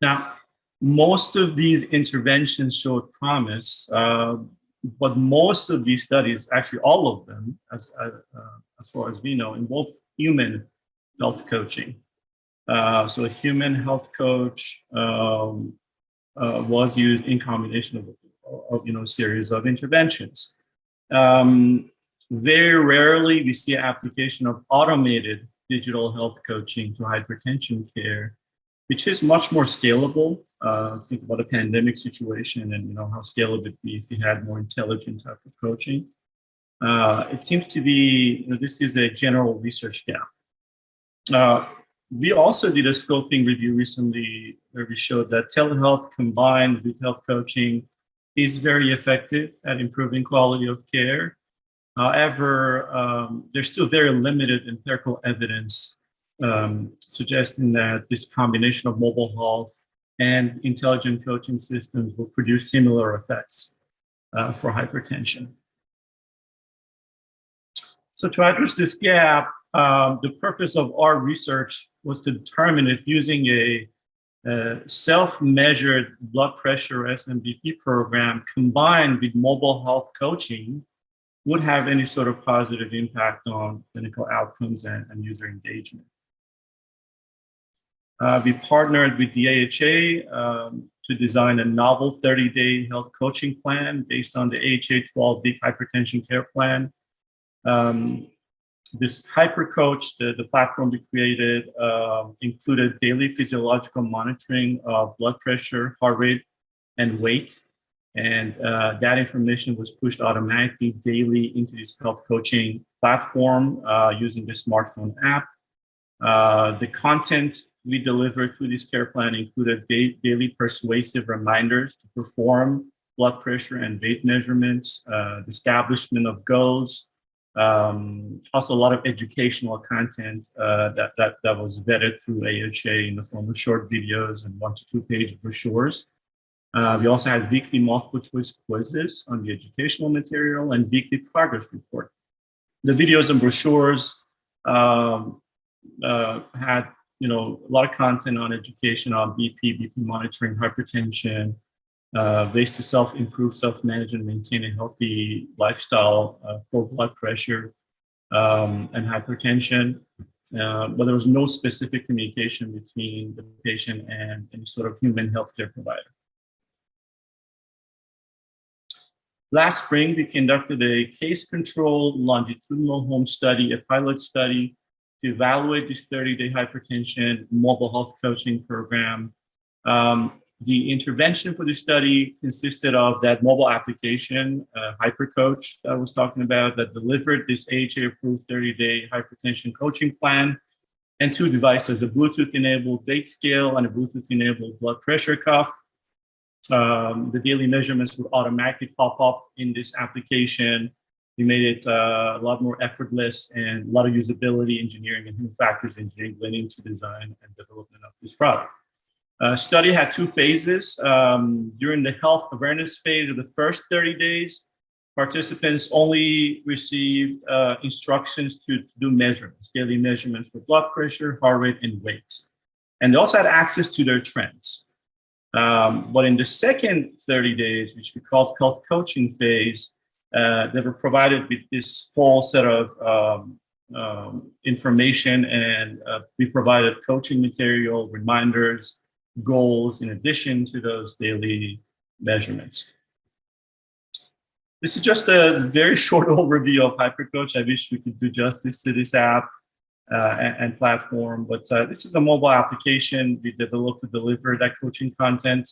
Now, most of these interventions showed promise, but most of these studies, actually all of them, as far as we know, involve human health coaching. So a human health coach was used in combination of a series of interventions. Very rarely we see application of automated digital health coaching to hypertension care, which is much more scalable. Think about a pandemic situation and how scalable it would be if you had more intelligent type of coaching. It seems to be this is a general research gap. We also did a scoping review recently where we showed that telehealth combined with health coaching is very effective at improving quality of care. However, there's still very limited empirical evidence suggesting that this combination of mobile health and intelligent coaching systems will produce similar effects for hypertension. So to address this gap, the purpose of our research was to determine if using a self-measured blood pressure SMBP program combined with mobile health coaching would have any sort of positive impact on clinical outcomes and user engagement. We partnered with the AHA to design a novel 30-day health coaching plan based on the AHA 12-week hypertension care plan. This HyperCoach, the platform we created, included daily physiological monitoring of blood pressure, heart rate, and weight. And that information was pushed automatically daily into this health coaching platform using the smartphone app. The content we delivered through this care plan included daily persuasive reminders to perform blood pressure and weight measurements, the establishment of goals, also a lot of educational content that was vetted through AHA in the form of short videos and 1 to 2 page brochures. We also had weekly multiple choice quizzes on the educational material and weekly progress report. The videos and brochures had a lot of content on education on BP monitoring, hypertension, ways to self-improve, self-manage, and maintain a healthy lifestyle for blood pressure and hypertension. But there was no specific communication between the patient and any sort of human healthcare provider. Last spring, we conducted a case-controlled longitudinal home study, a pilot study, to evaluate this 30-day hypertension mobile health coaching program. The intervention for the study consisted of that mobile application, HyperCoach, that I was talking about, that delivered this AHA-approved 30-day hypertension coaching plan, and 2 devices, a Bluetooth-enabled weight scale and a Bluetooth-enabled blood pressure cuff. The daily measurements would automatically pop up in this application. We made it a lot more effortless, and a lot of usability engineering and human factors engineering went into design and development of this product. Study had 2 phases. During the health awareness phase of the first 30 days, participants only received instructions to do measurements, daily measurements for blood pressure, heart rate, and weight. And they also had access to their trends. But in the second 30 days, which we called health coaching phase, they were provided with this full set of information, and we provided coaching material, reminders, goals, in addition to those daily measurements. This is just a very short overview of HyperCoach. I wish we could do justice to this app and platform, but this is a mobile application we developed to deliver that coaching content.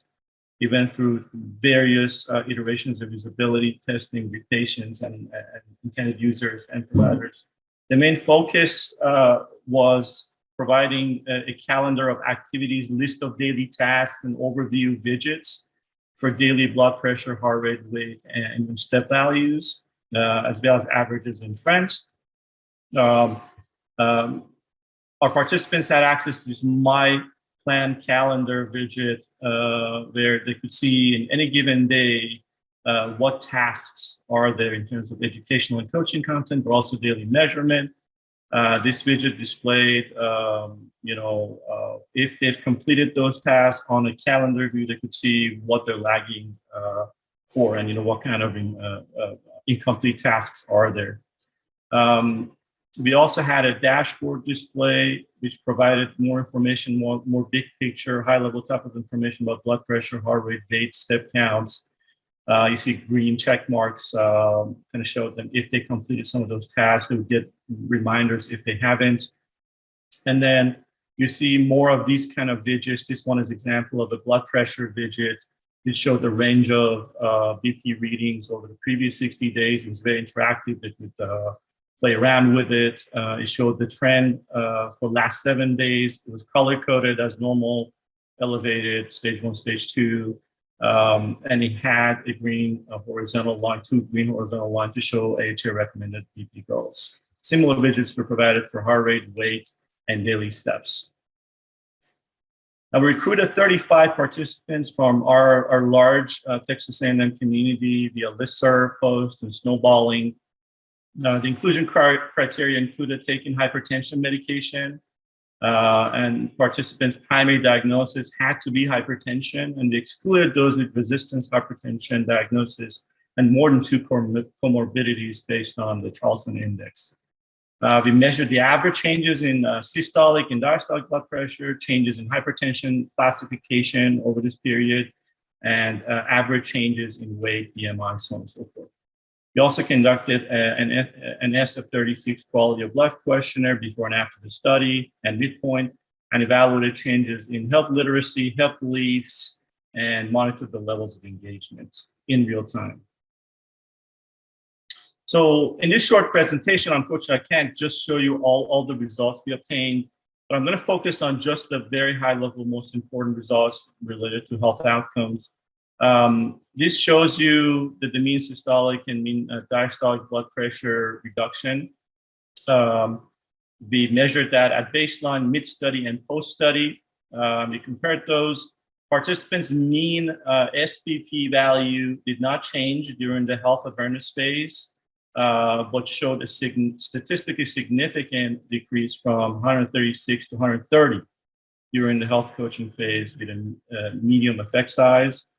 We went through various iterations of usability testing with patients and intended users and providers. The main focus was providing a calendar of activities, list of daily tasks, and overview widgets for daily blood pressure, heart rate, weight, and step values, as well as averages and trends. Our participants had access to this My Plan Calendar widget, where they could see in any given day what tasks are there in terms of educational and coaching content, but also daily measurement. This widget displayed, if they've completed those tasks on a calendar view, they could see what they're lagging for, and what kind of incomplete tasks are there. We also had a dashboard display, which provided more information, more big picture, high level type of information about blood pressure, heart rate, weight, step counts. You see green check marks, kind of showed them if they completed some of those tasks, they would get reminders if they haven't. And then you see more of these kind of widgets. This one is an example of a blood pressure widget. It showed the range of BP readings over the previous 60 days. It was very interactive. It could play around with it. It showed the trend for last 7 days. It was color-coded as normal, elevated, stage 1, stage 2. And it had a green horizontal line, 2 green horizontal lines to show AHA recommended BP goals. Similar widgets were provided for heart rate, weight, and daily steps. Now, we recruited 35 participants from our large Texas A&M community via listserv, post, and snowballing. The inclusion criteria included taking hypertension medication, and participants' primary diagnosis had to be hypertension, and they excluded those with resistance hypertension diagnosis and more than 2 comorbidities based on the Charleston Index. We measured the average changes in systolic and diastolic blood pressure, changes in hypertension classification over this period, and average changes in weight, BMI, so on and so forth. We also conducted an SF-36 quality of life questionnaire before and after the study and midpoint, and evaluated changes in health literacy, health beliefs, and monitored the levels of engagement in real time. So in this short presentation, unfortunately, I can't just show you all the results we obtained, but I'm going to focus on just the very high level, most important results related to health outcomes. This shows you the mean systolic and mean diastolic blood pressure reduction. We measured that at baseline, mid-study, and post-study. We compared those. Participants' mean SPP value did not change during the health awareness phase, but showed a statistically significant decrease from 136 to 130 during the health coaching phase with a medium effect size.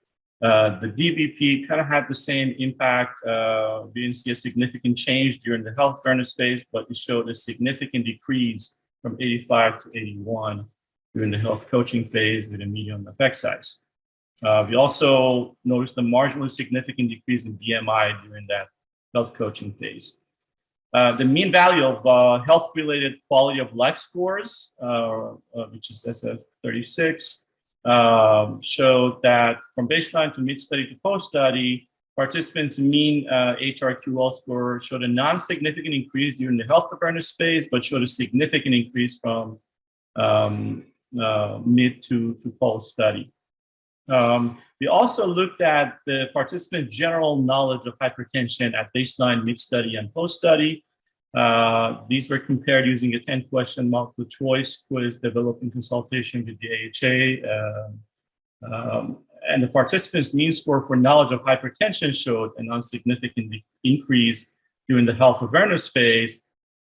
The DBP kind of had the same impact. We didn't see a significant change during the health awareness phase, but it showed a significant decrease from 85 to 81 during the health coaching phase with a medium effect size. We also noticed a marginally significant decrease in BMI during that health coaching phase. The mean value of health-related quality of life scores, which is SF36, showed that from baseline to mid-study to post-study, participants' mean HRQL score showed a non-significant increase during the health awareness phase, but showed a significant increase from mid to post-study. We also looked at the participants' general knowledge of hypertension at baseline, mid-study, and post-study. These were compared using a 10-question multiple choice quiz developed in consultation with the AHA. And the participants' mean score for knowledge of hypertension showed a non-significant increase during the health awareness phase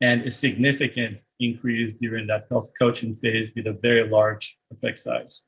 and a significant increase during that health coaching phase with a very large effect size.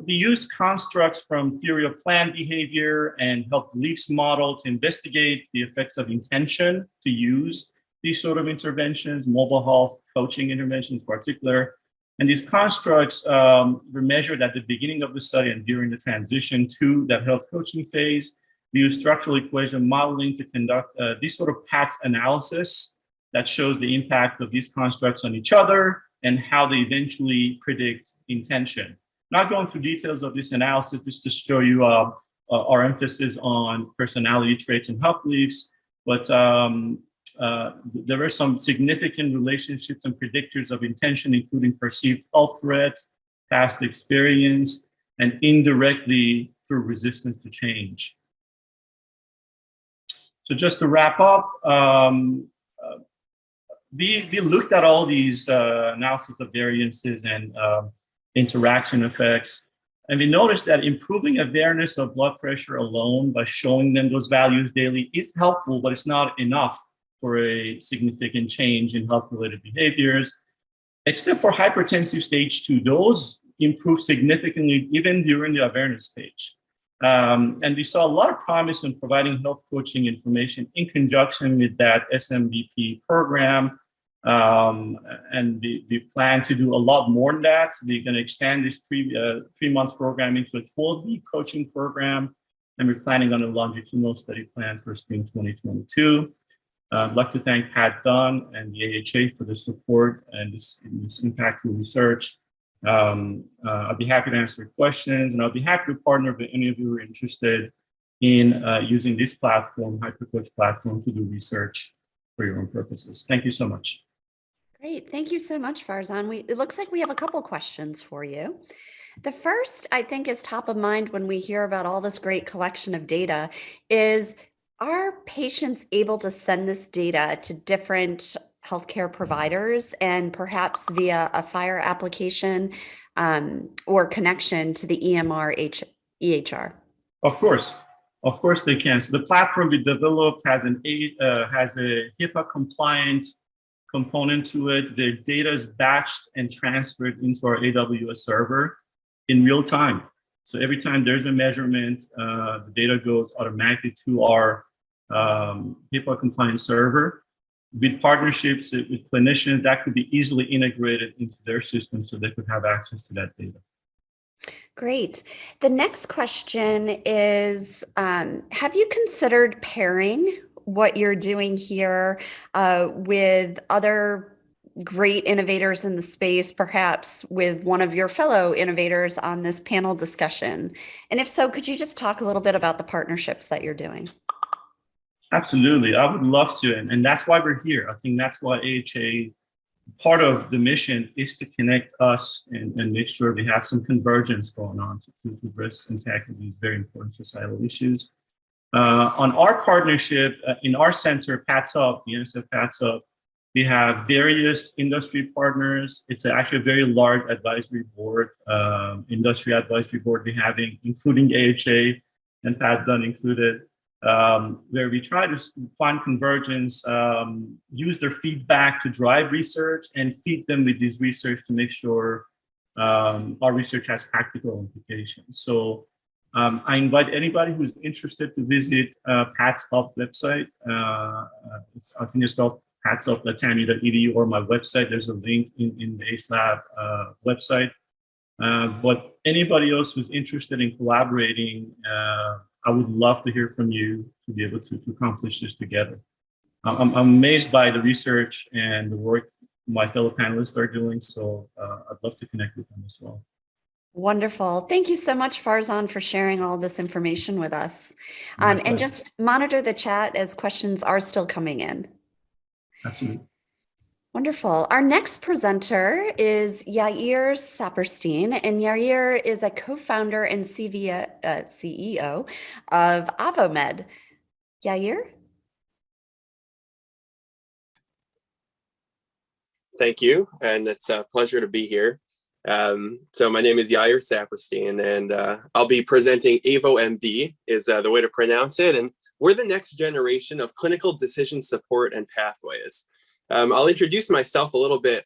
We used constructs from theory of planned behavior and health beliefs model to investigate the effects of intention to use these sort of interventions, mobile health coaching interventions in particular. And these constructs were measured at the beginning of the study and during the transition to that health coaching phase. We use structural equation modeling to conduct this sort of path analysis that shows the impact of these constructs on each other and how they eventually predict intention. Not going through details of this analysis, just to show you our emphasis on personality traits and health beliefs, but there were some significant relationships and predictors of intention, including perceived health threat, past experience, and indirectly through resistance to change. So just to wrap up, we looked at all these analysis of variances and interaction effects, and we noticed that improving awareness of blood pressure alone by showing them those values daily is helpful, but it's not enough for a significant change in health-related behaviors, except for hypertensive stage 2. Those improve significantly even during the awareness stage. And we saw a lot of promise in providing health coaching information in conjunction with that SMBP program. And we plan to do a lot more than that. We're going to extend this three-month program into a 12-week coaching program, and we're planning on a longitudinal study plan for spring 2022. I'd like to thank Pat Dunn and the AHA for the support and this impactful research. I'll be happy to answer questions, and I'll be happy to partner with any of you who are interested in using this platform, HyperCoach platform, to do research for your own purposes. Thank you so much. Great. Thank you so much, Farzan. It looks like we have a couple questions for you. The first, I think, is top of mind when we hear about all this great collection of data is, are patients able to send this data to different healthcare providers and perhaps via a FHIR application or connection to the EMR EHR? Of course they can. So the platform we developed has a HIPAA compliant component to it. The data is batched and transferred into our AWS server in real time. So every time there's a measurement, the data goes automatically to our HIPAA compliant server. With partnerships with clinicians, that could be easily integrated into their system so they could have access to that data. Great. The next question is, have you considered pairing what you're doing here with other great innovators in the space, perhaps with one of your fellow innovators on this panel discussion? And if so, could you just talk a little bit about the partnerships that you're doing? Absolutely. I would love to. And that's why we're here. I think that's why AHA, part of the mission is to connect us and make sure we have some convergence going on to address and tackle these very important societal issues. On our partnership, in our center, PATS Hub, the NSF PATS Hub, We have various industry partners. It's actually a very large advisory board, industry advisory board we're having, including AHA and Pat Dunn included, where we try to find convergence, use their feedback to drive research and feed them with this research to make sure our research has practical implications. So I invite anybody who's interested to visit Pat's Up website. I think it's called patsup.tamu.edu, or my website. There's a link in the ACE Lab website. But anybody else who's interested in collaborating, I would love to hear from you to be able to accomplish this together. I'm amazed by the research and the work my fellow panelists are doing, so I'd love to connect with them as well. Wonderful. Thank you so much, Farzan, for sharing all this information with us. And just monitor the chat as questions are still coming in. Absolutely. Wonderful. Our next presenter is Yair Saperstein, and Yair is a co-founder and CEO of Avomed. Yair? Thank you, and it's a pleasure to be here. So my name is Yair Saperstein, and I'll be presenting AvoMD is the way to pronounce it, and we're the next generation of clinical decision support and pathways. I'll introduce myself a little bit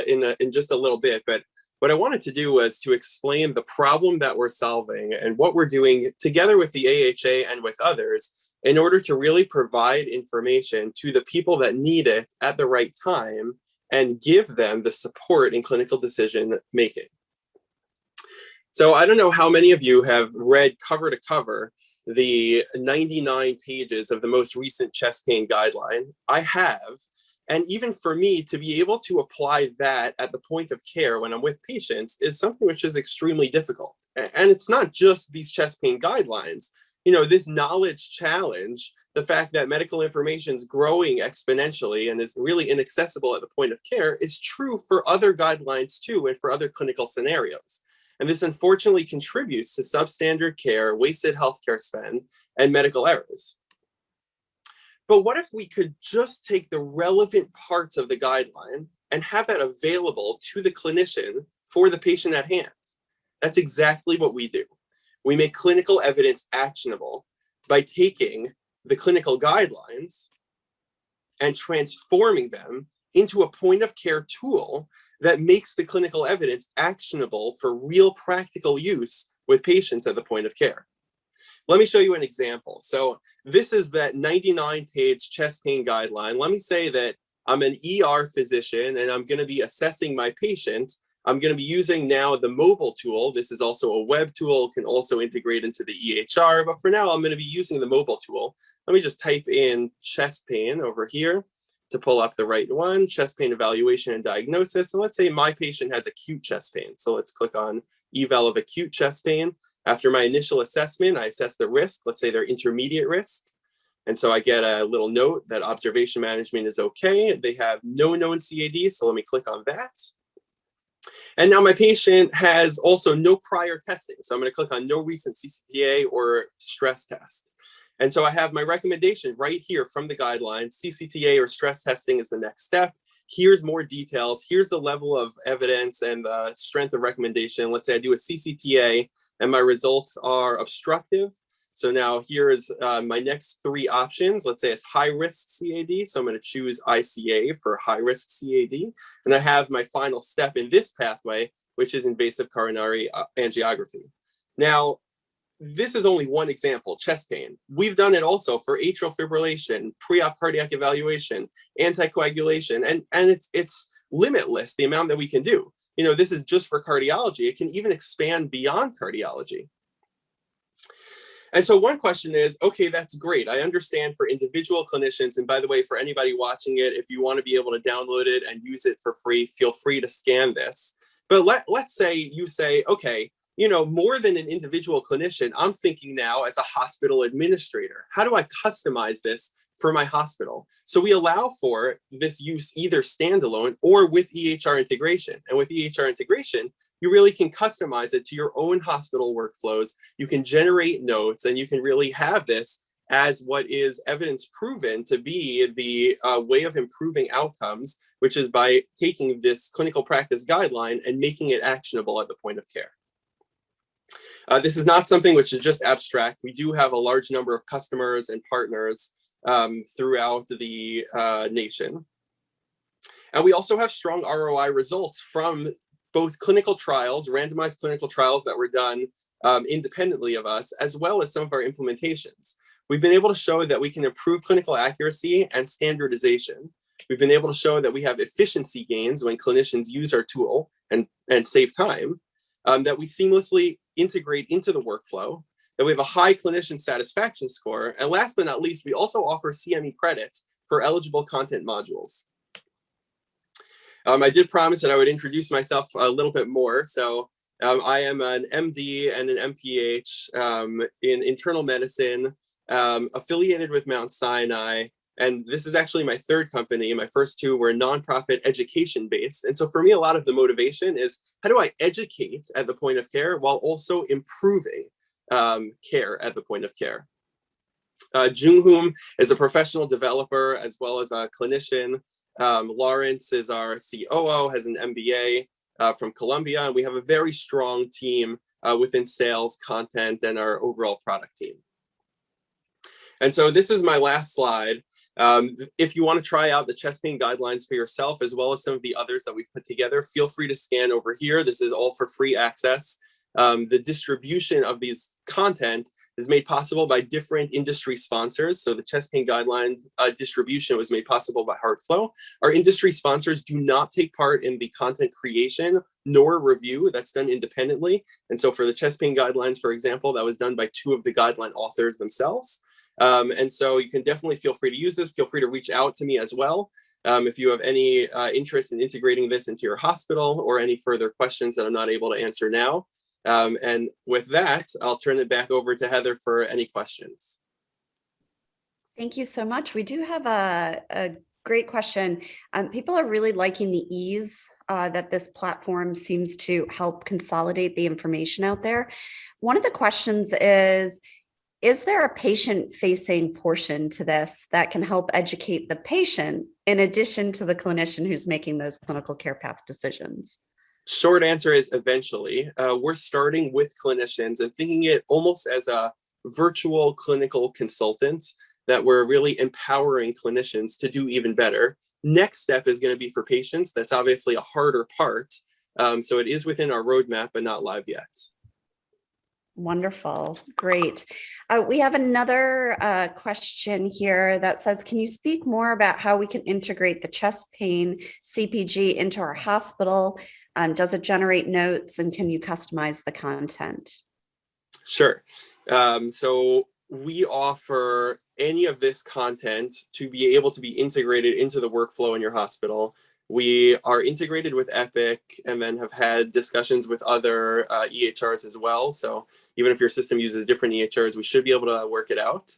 in just a little bit, but what I wanted to do was to explain the problem that we're solving and what we're doing together with the AHA and with others in order to really provide information to the people that need it at the right time and give them the support in clinical decision making. So I don't know how many of you have read cover to cover the 99 pages of the most recent chest pain guideline. I have, and even for me to be able to apply that at the point of care when I'm with patients is something which is extremely difficult. And it's not just these chest pain guidelines. You know, this knowledge challenge, the fact that medical information is growing exponentially and is really inaccessible at the point of care, is true for other guidelines too, and for other clinical scenarios. And this unfortunately contributes to substandard care, wasted healthcare spend, and medical errors. But what if we could just take the relevant parts of the guideline and have that available to the clinician for the patient at hand? That's exactly what we do. We make clinical evidence actionable by taking the clinical guidelines and transforming them into a point of care tool that makes the clinical evidence actionable for real practical use with patients at the point of care. Let me show you an example. So this is that 99-page chest pain guideline. Let me say that I'm an ER physician and I'm going to be assessing my patient. I'm going to be using now the mobile tool. This is also a web tool, can also integrate into the EHR, but for now I'm going to be using the mobile tool. Let me just type in chest pain over here to pull up the right one, chest pain evaluation and diagnosis. And let's say my patient has acute chest pain. So let's click on eval of acute chest pain. After my initial assessment, I assess the risk. Let's say they're intermediate risk. And so I get a little note that observation management is okay. They have no known CAD. So let me click on that. And now my patient has also no prior testing. So I'm going to click on no recent CCTA or stress test. And so I have my recommendation right here from the guidelines. CCTA or stress testing is the next step. Here's more details. Here's the level of evidence and the strength of recommendation. Let's say I do a CCTA and my results are obstructive. So now here's my next three options. Let's say it's high risk CAD. So I'm going to choose ICA for high risk CAD. And I have my final step in this pathway, which is invasive coronary angiography. Now, this is only one example, chest pain. We've done it also for atrial fibrillation, pre-op cardiac evaluation, anticoagulation, and it's limitless, the amount that we can do. You know, this is just for cardiology. It can even expand beyond cardiology. And so one question is, okay, that's great. I understand for individual clinicians, and by the way, for anybody watching it, if you want to be able to download it and use it for free, feel free to scan this. But let's say you say, okay, you know, more than an individual clinician, I'm thinking now as a hospital administrator, how do I customize this for my hospital? So we allow for this use either standalone or with EHR integration. And with EHR integration, you really can customize it to your own hospital workflows. You can generate notes and you can really have this as what is evidence proven to be the way of improving outcomes, which is by taking this clinical practice guideline and making it actionable at the point of care. This is not something which is just abstract. We do have a large number of customers and partners throughout the nation. And we also have strong ROI results from both clinical trials, randomized clinical trials that were done independently of us, as well as some of our implementations. We've been able to show that we can improve clinical accuracy and standardization. We've been able to show that we have efficiency gains when clinicians use our tool and save time, that we seamlessly integrate into the workflow, that we have a high clinician satisfaction score, and last but not least, we also offer CME credits for eligible content modules. I did promise that I would introduce myself a little bit more. So I am an MD and an MPH in internal medicine, affiliated with Mount Sinai. And this is actually my third company. My first two were nonprofit education based. And so for me, a lot of the motivation is how do I educate at the point of care while also improving care at the point of care? Junghoom is a professional developer as well as a clinician. Lawrence is our COO, has an MBA from Columbia, and we have a very strong team within sales, content, and our overall product team. And so this is my last slide. If you want to try out the chest pain guidelines for yourself, as well as some of the others that we've put together, feel free to scan over here. This is all for free access. The distribution of these content is made possible by different industry sponsors. So the chest pain guidelines distribution was made possible by HeartFlow. Our industry sponsors do not take part in the content creation nor review. That's done independently. And so for the chest pain guidelines, for example, that was done by two of the guideline authors themselves. And so you can definitely feel free to use this. Feel free to reach out to me as well. If you have any interest in integrating this into your hospital or any further questions that I'm not able to answer now. And with that, I'll turn it back over to Heather for any questions. Thank you so much. We do have a great question. People are really liking the ease that this platform seems to help consolidate the information out there. One of the questions is there a patient-facing portion to this that can help educate the patient in addition to the clinician who's making those clinical care path decisions? Short answer is eventually. We're starting with clinicians and thinking it almost as a virtual clinical consultant that we're really empowering clinicians to do even better. Next step is going to be for patients. That's obviously a harder part. So it is within our roadmap, but not live yet. Wonderful. Great. We have another question here that says, can you speak more about how we can integrate the chest pain CPG into our hospital? Does it generate notes, and can you customize the content? Sure. So we offer any of this content to be able to be integrated into the workflow in your hospital. We are integrated with Epic and then have had discussions with other EHRs as well. So even if your system uses different EHRs, we should be able to work it out.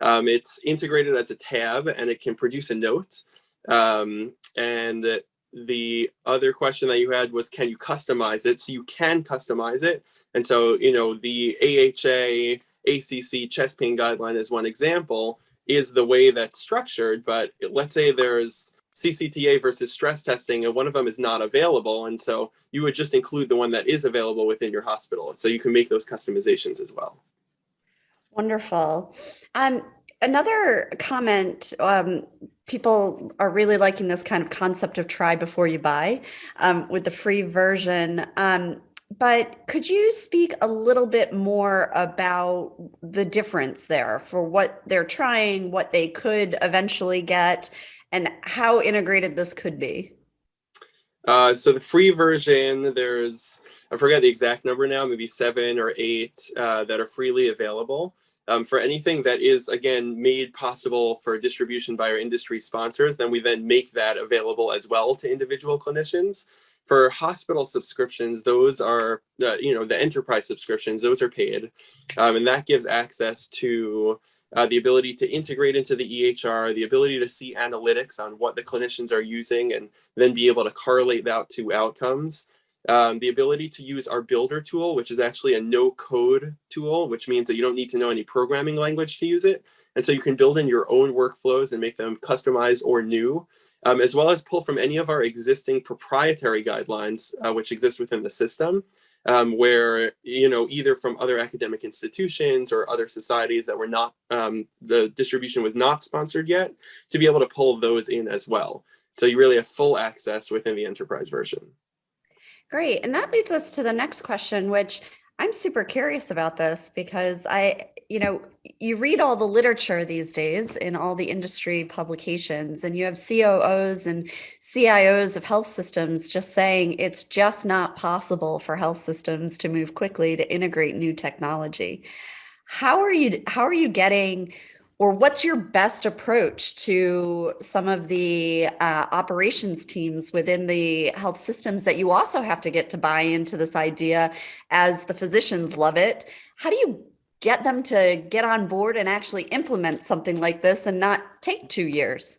It's integrated as a tab and it can produce a note. And the other question that you had was, can you customize it? So you can customize it. And so, you know, the AHA, ACC chest pain guideline is one example, is the way that's structured. But let's say there's CCTA versus stress testing, and one of them is not available. And so you would just include the one that is available within your hospital. So you can make those customizations as well. Wonderful. Another comment, people are really liking this kind of concept of try before you buy with the free version. But could you speak a little bit more about the difference there for what they're trying, what they could eventually get, and how integrated this could be? So the free version, there's, I forget the exact number now, maybe 7 or 8 that are freely available. For anything that is, again, made possible for distribution by our industry sponsors, then we then make that available as well to individual clinicians. For hospital subscriptions, those are, the enterprise subscriptions, those are paid. And that gives access to the ability to integrate into the EHR, the ability to see analytics on what the clinicians are using and then be able to correlate that to outcomes. the ability to use our builder tool, which is actually a no-code tool, which means that you don't need to know any programming language to use it. And so you can build in your own workflows and make them customized or new, as well as pull from any of our existing proprietary guidelines, which exist within the system, where, either from other academic institutions or other societies that were not, the distribution was not sponsored yet, to be able to pull those in as well. So you really have full access within the enterprise version. Great. And that leads us to the next question, which I'm super curious about this because you read all the literature these days in all the industry publications, and you have COOs and CIOs of health systems just saying it's just not possible for health systems to move quickly to integrate new technology. How are you getting, or what's your best approach to some of the operations teams within the health systems that you also have to get to buy into this idea as the physicians love it? How do you get them to get on board and actually implement something like this and not take 2 years?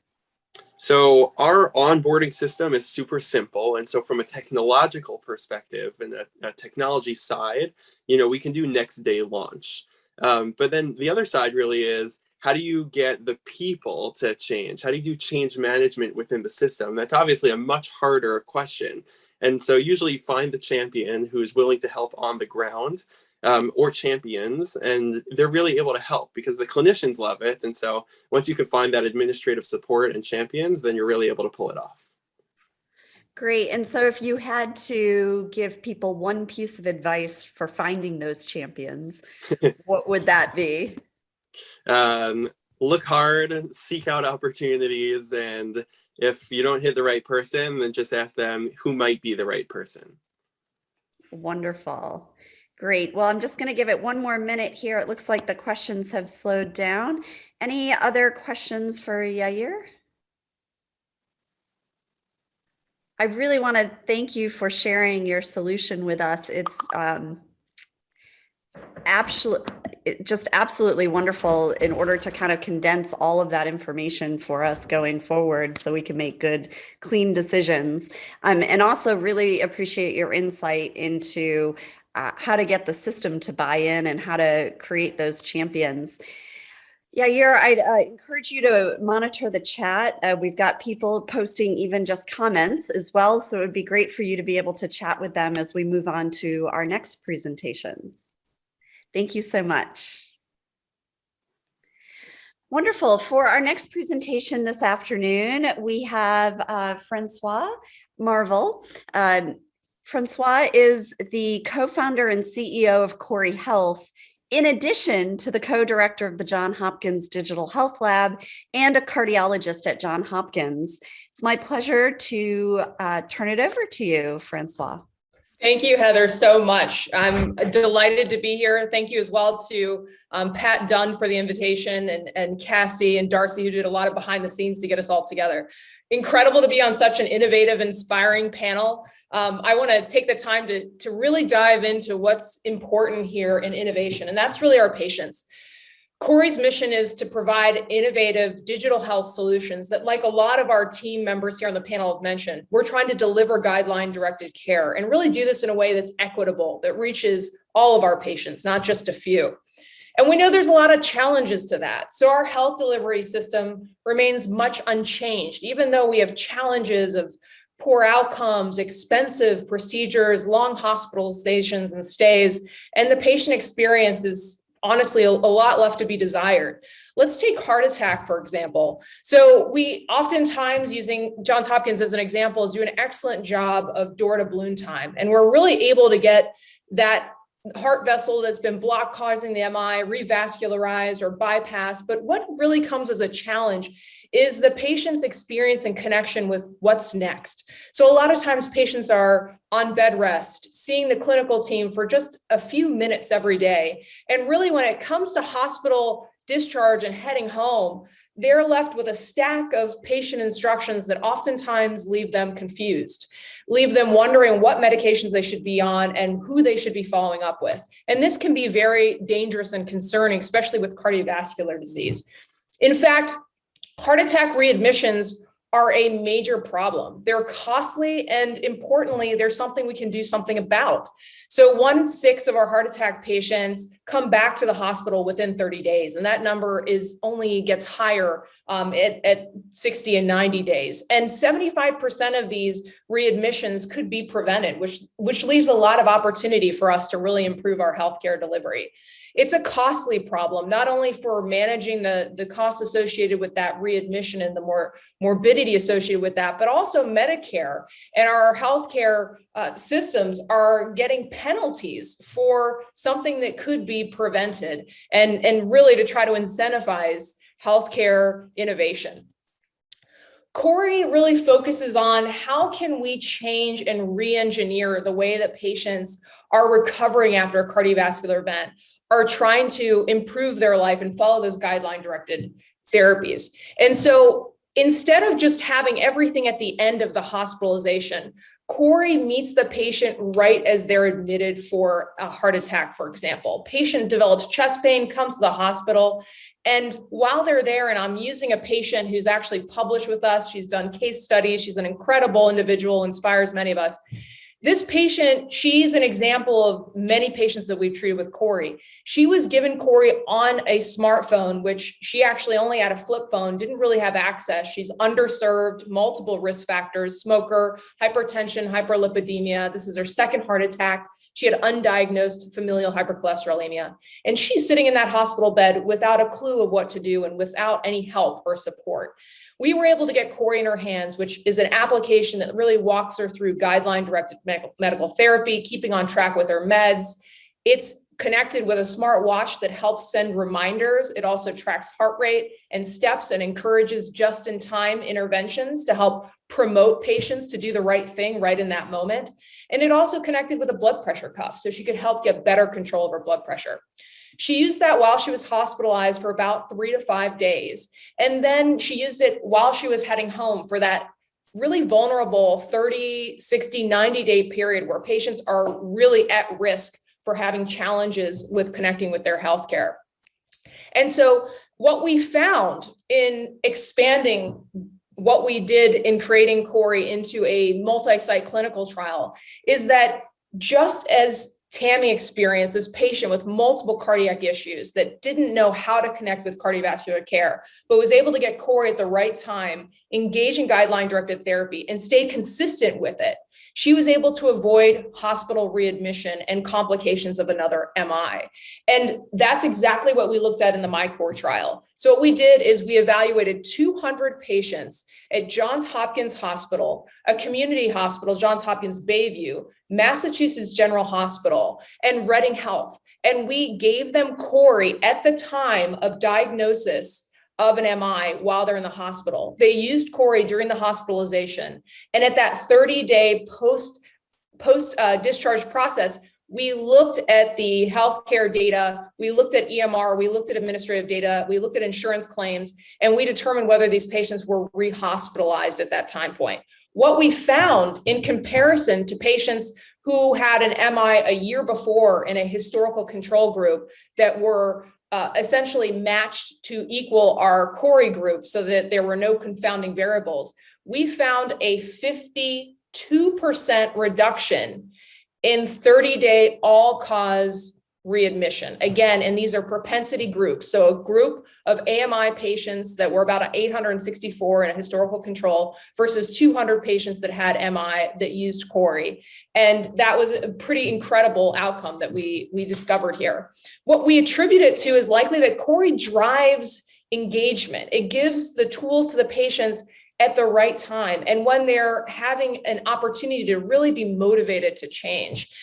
So our onboarding system is super simple. And so from a technological perspective and a technology side, we can do next day launch. But then the other side really is, how do you get the people to change? How do you do change management within the system? That's obviously a much harder question. And so usually you find the champion who's willing to help on the ground, or champions, and they're really able to help because the clinicians love it. And so once you can find that administrative support and champions, then you're really able to pull it off. Great. And so if you had to give people one piece of advice for finding those champions, what would that be? Look hard, seek out opportunities, and if you don't hit the right person, then just ask them who might be the right person. Wonderful. Great. Well, I'm just going to give it one more minute here. It looks like the questions have slowed down. Any other questions for Yair? I really want to thank you for sharing your solution with us. It's absolutely wonderful in order to kind of condense all of that information for us going forward so we can make good, clean decisions. And also really appreciate your insight into how to get the system to buy in and how to create those champions. Yair, I'd encourage you to monitor the chat. We've got people posting even just comments as well. So it would be great for you to be able to chat with them as we move on to our next presentations. Thank you so much. Wonderful. For our next presentation this afternoon, we have Francois Marvel. Francois is the co-founder and CEO of Corey Health, in addition to the co-director of the Johns Hopkins Digital Health Lab and a cardiologist at Johns Hopkins. It's my pleasure to turn it over to you, Francois. Thank you, Heather, so much. I'm delighted to be here. Thank you as well to Pat Dunn for the invitation, and Cassie and Darcy, who did a lot of behind the scenes to get us all together. Incredible to be on such an innovative, inspiring panel. I want to take the time to really dive into what's important here in innovation, and that's really our patients. Corey's mission is to provide innovative digital health solutions that, like a lot of our team members here on the panel have mentioned, we're trying to deliver guideline-directed care and really do this in a way that's equitable, that reaches all of our patients, not just a few. And we know there's a lot of challenges to that. So our health delivery system remains much unchanged, even though we have challenges of poor outcomes, expensive procedures, long hospital stations and stays, and the patient experience is honestly a lot left to be desired. Let's take heart attack, for example. So we oftentimes, using Johns Hopkins as an example, do an excellent job of door to balloon time. And we're really able to get that heart vessel that's been blocked causing the MI revascularized or bypassed. But what really comes as a challenge is the patient's experience and connection with what's next. So a lot of times patients are on bed rest, seeing the clinical team for just a few minutes every day. And really when it comes to hospital discharge and heading home, they're left with a stack of patient instructions that oftentimes leave them confused, leave them wondering what medications they should be on and who they should be following up with. And this can be very dangerous and concerning, especially with cardiovascular disease. In fact, heart attack readmissions are a major problem. They're costly, and importantly, there's something we can do something about. So 1 in 6 of our heart attack patients come back to the hospital within 30 days, and that number only gets higher at 60 and 90 days. And 75% of these readmissions could be prevented, which leaves a lot of opportunity for us to really improve our healthcare delivery. It's a costly problem, not only for managing the costs associated with that readmission and the morbidity associated with that, but also Medicare and our healthcare systems are getting penalties for something that could be prevented, and really to try to incentivize healthcare innovation. CORI really focuses on how can we change and re-engineer the way that patients are recovering after a cardiovascular event, are trying to improve their life and follow those guideline-directed therapies. And so instead of just having everything at the end of the hospitalization, CORI meets the patient right as they're admitted for a heart attack, for example. Patient develops chest pain, comes to the hospital, and while they're there, and I'm using a patient who's actually published with us, she's done case studies, she's an incredible individual, inspires many of us. This patient, she's an example of many patients that we've treated with CORI. She was given CORI on a smartphone, which she actually only had a flip phone, didn't really have access. She's underserved, multiple risk factors, smoker, hypertension, hyperlipidemia. This is her second heart attack. She had undiagnosed familial hypercholesterolemia. And she's sitting in that hospital bed without a clue of what to do and without any help or support. We were able to get CORI in her hands, which is an application that really walks her through guideline-directed medical therapy, keeping on track with her meds. It's connected with a smart watch that helps send reminders. It also tracks heart rate and steps and encourages just-in-time interventions to help promote patients to do the right thing right in that moment. And it also connected with a blood pressure cuff, so she could help get better control of her blood pressure. She used that while she was hospitalized for about 3 to 5 days. And then she used it while she was heading home for that really vulnerable 30, 60, 90-day period where patients are really at risk for having challenges with connecting with their healthcare. And so what we found in expanding what we did in creating CORI into a multi-site clinical trial is that just as Tammy experienced, this patient with multiple cardiac issues that didn't know how to connect with cardiovascular care, but was able to get CORI at the right time, engage in guideline-directed therapy, and stay consistent with it. She was able to avoid hospital readmission and complications of another MI. And that's exactly what we looked at in the MyCORE trial. So what we did is we evaluated 200 patients at Johns Hopkins Hospital, a community hospital, Johns Hopkins Bayview, Massachusetts General Hospital, and Reading Health. And we gave them CORI at the time of diagnosis of an MI while they're in the hospital. They used CORI during the hospitalization. And at that 30-day post discharge process, we looked at the healthcare data, we looked at EMR, we looked at administrative data, we looked at insurance claims, and we determined whether these patients were re-hospitalized at that time point. What we found in comparison to patients who had an MI a year before in a historical control group that were essentially matched to equal our CORI group so that there were no confounding variables, we found a 52% reduction in 30-day all-cause readmission. Again, and these are propensity groups. So a group of AMI patients that were about 864 in a historical control versus 200 patients that had MI that used CORI. And that was a pretty incredible outcome that we discovered here. What we attribute it to is likely that CORI drives engagement. It gives the tools to the patients at the right time and when they're having an opportunity to really be motivated to change.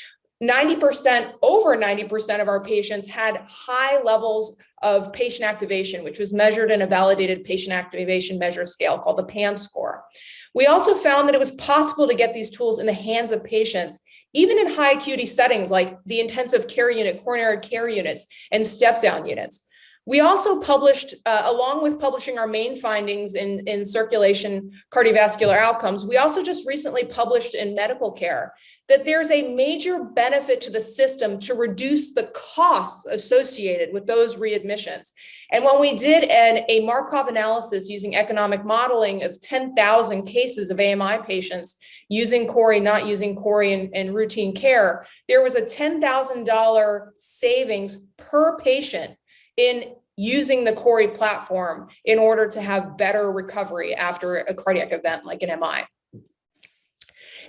90%, over 90% of our patients had high levels of patient activation, which was measured in a validated patient activation measure scale called the PAM score. We also found that it was possible to get these tools in the hands of patients, even in high acuity settings like the intensive care unit, coronary care units, and step-down units. We also published, along with publishing our main findings in circulation cardiovascular outcomes, we also just recently published in Medical Care that there's a major benefit to the system to reduce the costs associated with those readmissions. And when we did a Markov analysis using economic modeling of 10,000 cases of AMI patients using CORI, not using CORI in routine care, there was a $10,000 savings per patient in using the CORI platform in order to have better recovery after a cardiac event like an MI.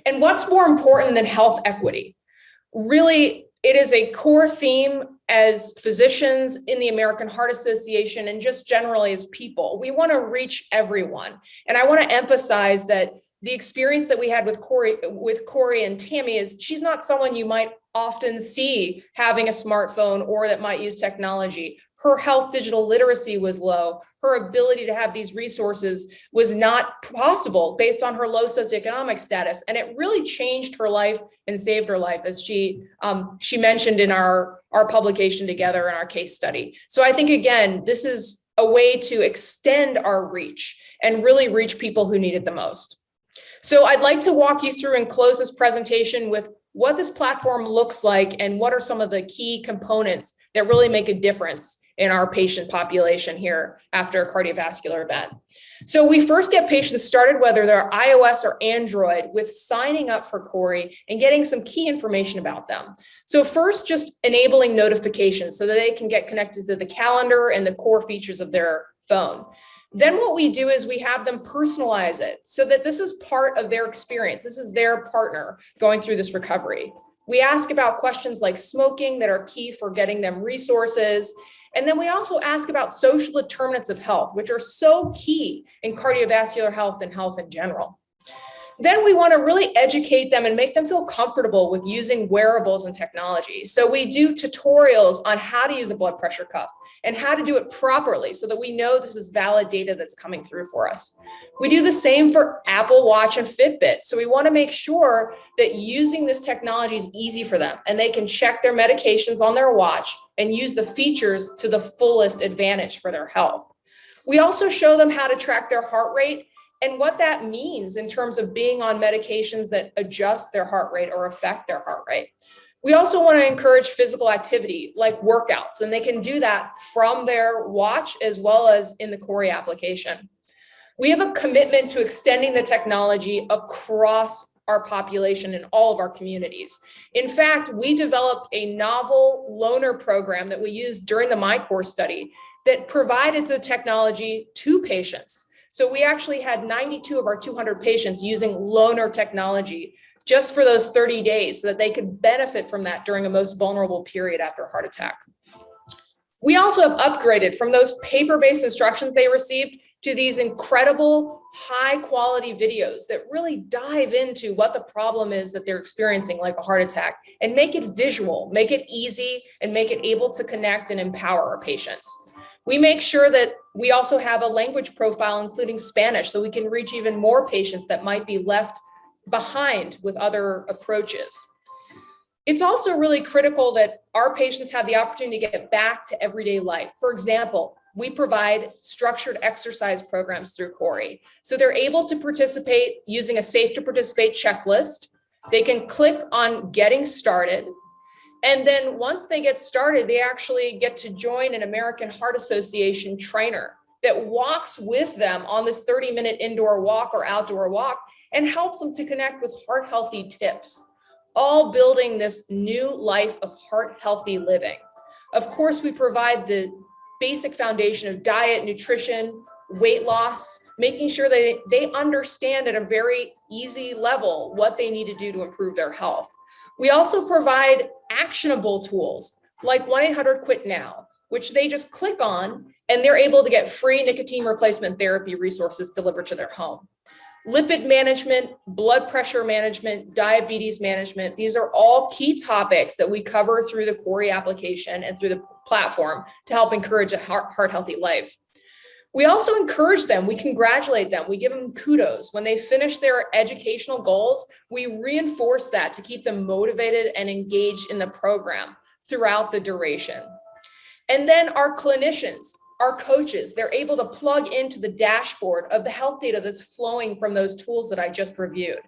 And what's more important than health equity? Really, it is a core theme as physicians in the American Heart Association and just generally as people. We want to reach everyone. And I want to emphasize that the experience that we had with Corey and Tammy is she's not someone you might often see having a smartphone or that might use technology. Her health digital literacy was low. Her ability to have these resources was not possible based on her low socioeconomic status. And it really changed her life and saved her life, as she mentioned in our publication together in our case study. So I think, again, this is a way to extend our reach and really reach people who need it the most. So I'd like to walk you through and close this presentation with what this platform looks like and what are some of the key components that really make a difference in our patient population here after a cardiovascular event. So we first get patients started, whether they're iOS or Android, with signing up for CORI and getting some key information about them. So first, just enabling notifications so that they can get connected to the calendar and the core features of their phone. Then what we do is we have them personalize it so that this is part of their experience. This is their partner going through this recovery. We ask about questions like smoking that are key for getting them resources. And then we also ask about social determinants of health, which are so key in cardiovascular health and health in general. Then we want to really educate them and make them feel comfortable with using wearables and technology. So we do tutorials on how to use a blood pressure cuff and how to do it properly so that we know this is valid data that's coming through for us. We do the same for Apple Watch and Fitbit. So we want to make sure that using this technology is easy for them and they can check their medications on their watch and use the features to the fullest advantage for their health. We also show them how to track their heart rate and what that means in terms of being on medications that adjust their heart rate or affect their heart rate. We also want to encourage physical activity like workouts, and they can do that from their watch as well as in the CORI application. We have a commitment to extending the technology across our population in all of our communities. In fact, we developed a novel loaner program that we used during the MyCore study that provided the technology to patients. So we actually had 92 of our 200 patients using loaner technology just for those 30 days so that they could benefit from that during a most vulnerable period after a heart attack. We also have upgraded from those paper-based instructions they received to these incredible high-quality videos that really dive into what the problem is that they're experiencing, like a heart attack, and make it visual, make it easy, and make it able to connect and empower our patients. We make sure that we also have a language profile, including Spanish, so we can reach even more patients that might be left behind with other approaches. It's also really critical that our patients have the opportunity to get back to everyday life. For example, we provide structured exercise programs through CORI. So they're able to participate using a safe to participate checklist. They can click on getting started. And then once they get started, they actually get to join an American Heart Association trainer that walks with them on this 30-minute indoor walk or outdoor walk and helps them to connect with heart healthy tips, all building this new life of heart healthy living. Of course, we provide the basic foundation of diet, nutrition, weight loss, making sure that they understand at a very easy level what they need to do to improve their health. We also provide actionable tools like 1-800-QUIT-NOW, which they just click on and they're able to get free nicotine replacement therapy resources delivered to their home. Lipid management, blood pressure management, diabetes management, these are all key topics that we cover through the CORI application and through the platform to help encourage a heart healthy life. We also encourage them, we congratulate them, we give them kudos. When they finish their educational goals, we reinforce that to keep them motivated and engaged in the program throughout the duration. And then our clinicians, our coaches, they're able to plug into the dashboard of the health data that's flowing from those tools that I just reviewed.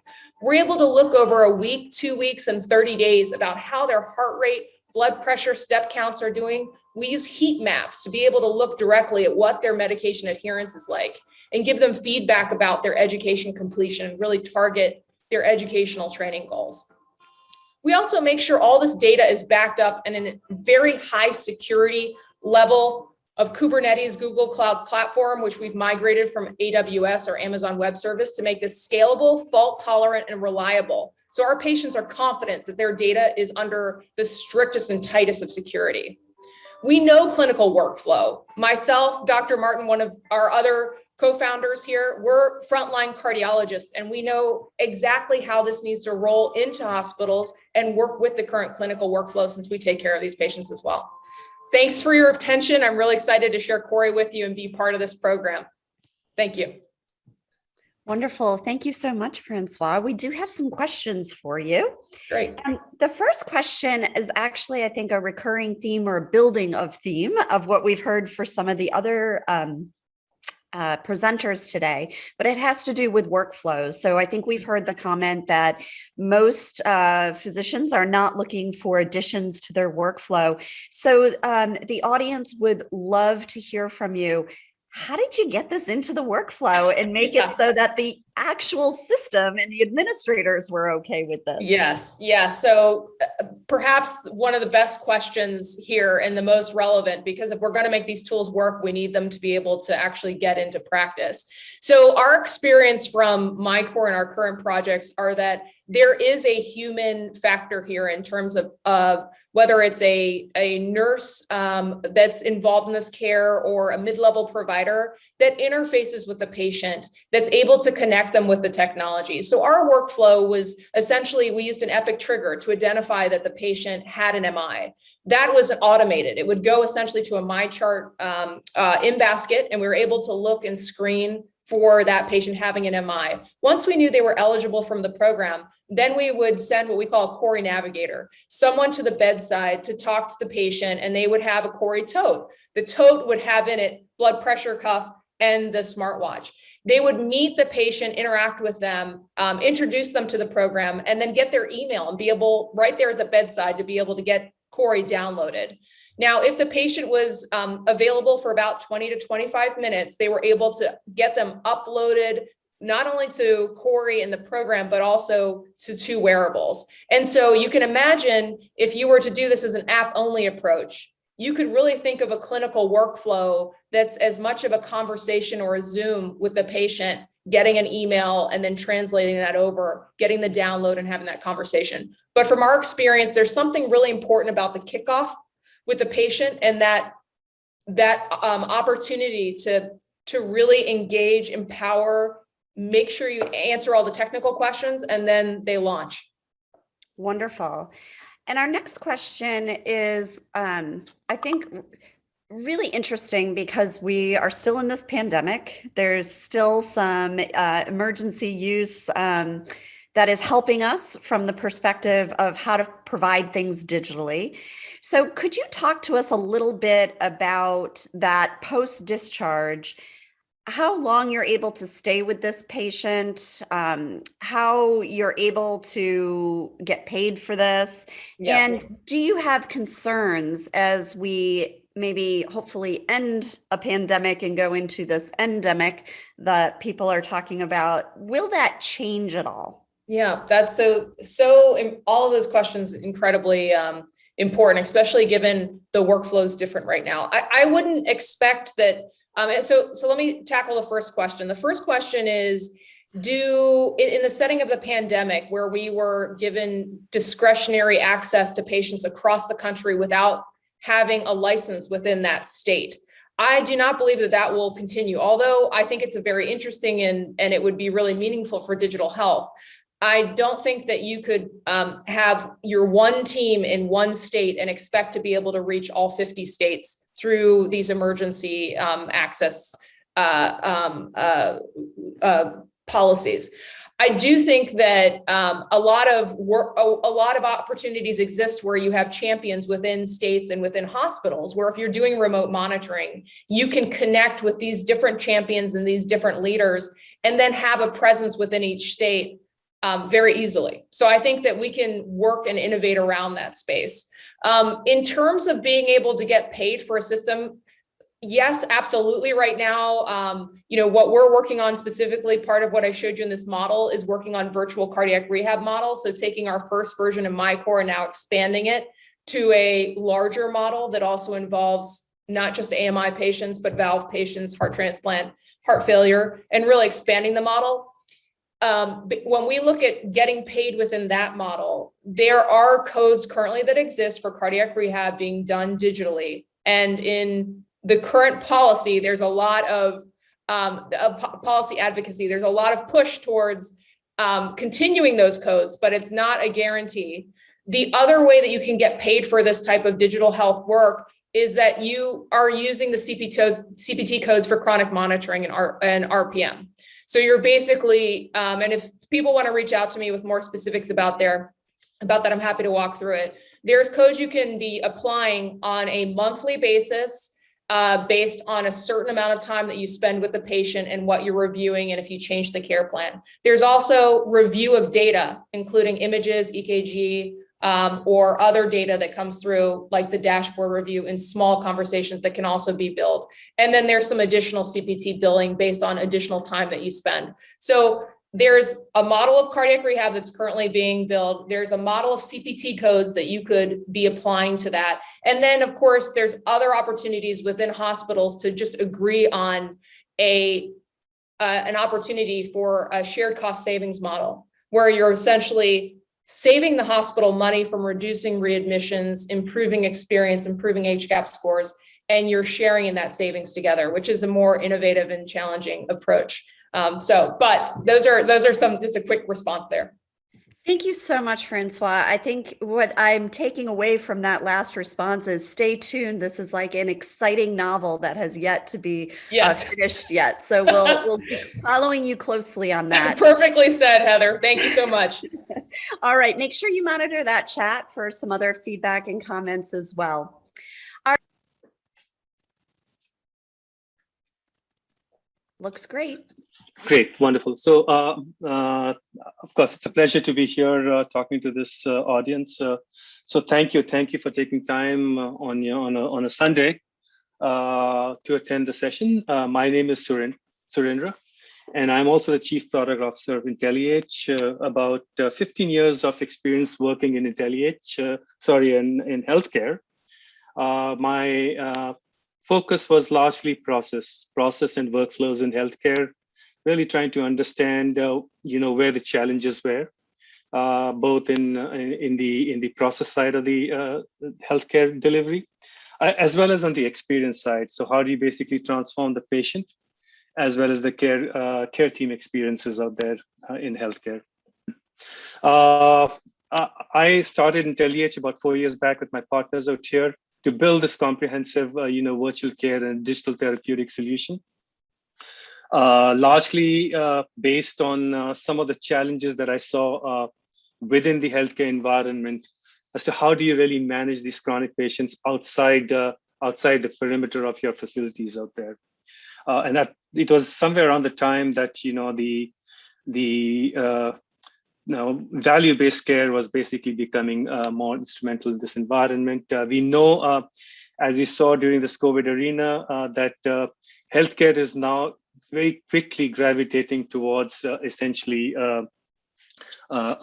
We're able to look over a week, 2 weeks, and 30 days about how their heart rate, blood pressure, step counts are doing. We use heat maps to be able to look directly at what their medication adherence is like and give them feedback about their education completion and really target their educational training goals. We also make sure all this data is backed up in a very high security level of Kubernetes Google Cloud Platform, which we've migrated from AWS or Amazon Web Service to make this scalable, fault tolerant, and reliable. So our patients are confident that their data is under the strictest and tightest of security. We know clinical workflow. Myself, Dr. Martin, one of our other co-founders here, we're frontline cardiologists, and we know exactly how this needs to roll into hospitals and work with the current clinical workflow since we take care of these patients as well. Thanks for your attention. I'm really excited to share Corey with you and be part of this program. Thank you. Wonderful. Thank you so much, Francois. We do have some questions for you. Great. The first question is actually, I think, a recurring theme or a building of theme of what we've heard for some of the other presenters today, but it has to do with workflows. So I think we've heard the comment that most physicians are not looking for additions to their workflow. So the audience would love to hear from you. How did you get this into the workflow and make it so that the actual system and the administrators were okay with this? Yes. Yeah. So perhaps one of the best questions here and the most relevant, because if we're going to make these tools work, we need them to be able to actually get into practice. So our experience from MyCore and our current projects are that there is a human factor here in terms of whether it's a nurse that's involved in this care or a mid-level provider that interfaces with the patient, that's able to connect them with the technology. So our workflow was essentially, we used an Epic trigger to identify that the patient had an MI. That was automated. It would go essentially to a MyChart in basket, and we were able to look and screen for that patient having an MI. Once we knew they were eligible from the program, then we would send what we call a Corey navigator, someone to the bedside to talk to the patient, and they would have a Corey tote. The tote would have in it blood pressure cuff and the smartwatch. They would meet the patient, interact with them, introduce them to the program, and then get their email and be able right there at the bedside to be able to get Corey downloaded. Now, if the patient was available for about 20 to 25 minutes, they were able to get them uploaded not only to Corey in the program, but also to 2 wearables. And so you can imagine if you were to do this as an app-only approach, you could really think of a clinical workflow that's as much of a conversation or a Zoom with the patient, getting an email and then translating that over, getting the download and having that conversation. But from our experience, there's something really important about the kickoff with the patient and that opportunity to really engage, empower, make sure you answer all the technical questions, and then they launch. Wonderful. And our next question is, I think, really interesting because we are still in this pandemic. There's still some emergency use that is helping us from the perspective of how to provide things digitally. So could you talk to us a little bit about that post-discharge, how long you're able to stay with this patient, how you're able to get paid for this, and do you have concerns as we maybe hopefully end a pandemic and go into this endemic that people are talking about? Will that change at all? Yeah, that's so all of those questions incredibly important, especially given the workflow is different right now. I wouldn't expect that. So let me tackle the first question. The first question is, in the setting of the pandemic where we were given discretionary access to patients across the country without having a license within that state, I do not believe that will continue. Although I think it's a very interesting and it would be really meaningful for digital health. I don't think that you could have your one team in one state and expect to be able to reach all 50 states through these emergency access policies. I do think that a lot of opportunities exist where you have champions within states and within hospitals, where if you're doing remote monitoring, you can connect with these different champions and these different leaders, and then have a presence within each state very easily. So I think that we can work and innovate around that space. In terms of being able to get paid for a system, yes, absolutely. Right now, what we're working on specifically, part of what I showed you in this model is working on virtual cardiac rehab model. So taking our first version of MyCore and now expanding it to a larger model that also involves not just AMI patients, but valve patients, heart transplant, heart failure, and really expanding the model. When we look at getting paid within that model, there are codes currently that exist for cardiac rehab being done digitally. And in the current policy, there's a lot of policy advocacy. There's a lot of push towards continuing those codes, but it's not a guarantee. The other way that you can get paid for this type of digital health work is that you are using the CPT codes for chronic monitoring and RPM. So you're basically, and if people want to reach out to me with more specifics about that, I'm happy to walk through it. There's codes you can be applying on a monthly basis based on a certain amount of time that you spend with the patient and what you're reviewing, and if you change the care plan. There's also review of data, including images, EKG, or other data that comes through, like the dashboard review, in small conversations that can also be billed. And then there's some additional CPT billing based on additional time that you spend. So there's a model of cardiac rehab that's currently being billed. There's a model of CPT codes that you could be applying to that. And then, of course, there's other opportunities within hospitals to just agree on an opportunity for a shared cost savings model, where you're essentially saving the hospital money from reducing readmissions, improving experience, improving HCAHPS scores, and you're sharing in that savings together, which is a more innovative and challenging approach. But those are some, just a quick response there. Thank you so much, Francois. I think what I'm taking away from that last response is stay tuned. This is like an exciting novel that has yet to be finished yet. So we'll be following you closely on that. Perfectly said, Heather. Thank you so much. All right. Make sure you monitor that chat for some other feedback and comments as well. Looks great. Great, wonderful. So, of course, it's a pleasure to be here talking to this audience. So, thank you for taking time on a Sunday to attend the session. My name is Surendra, and I'm also the Chief Product Officer of IntelliH. About 15 years of experience working in IntelliH, in healthcare. My focus was largely process and workflows in healthcare, really trying to understand, where the challenges were, both in the process side of the healthcare delivery, as well as on the experience side. So how do you basically transform the patient, as well as the care team experiences out there in healthcare? I started IntelliH about 4 years back with my partners out here to build this comprehensive, virtual care and digital therapeutic solution, largely based on some of the challenges that I saw within the healthcare environment as to how do you really manage these chronic patients outside the perimeter of your facilities out there. And that it was somewhere around the time that, value-based care was basically becoming more instrumental in this environment. We know, as you saw during this COVID arena, that healthcare is now very quickly gravitating towards essentially a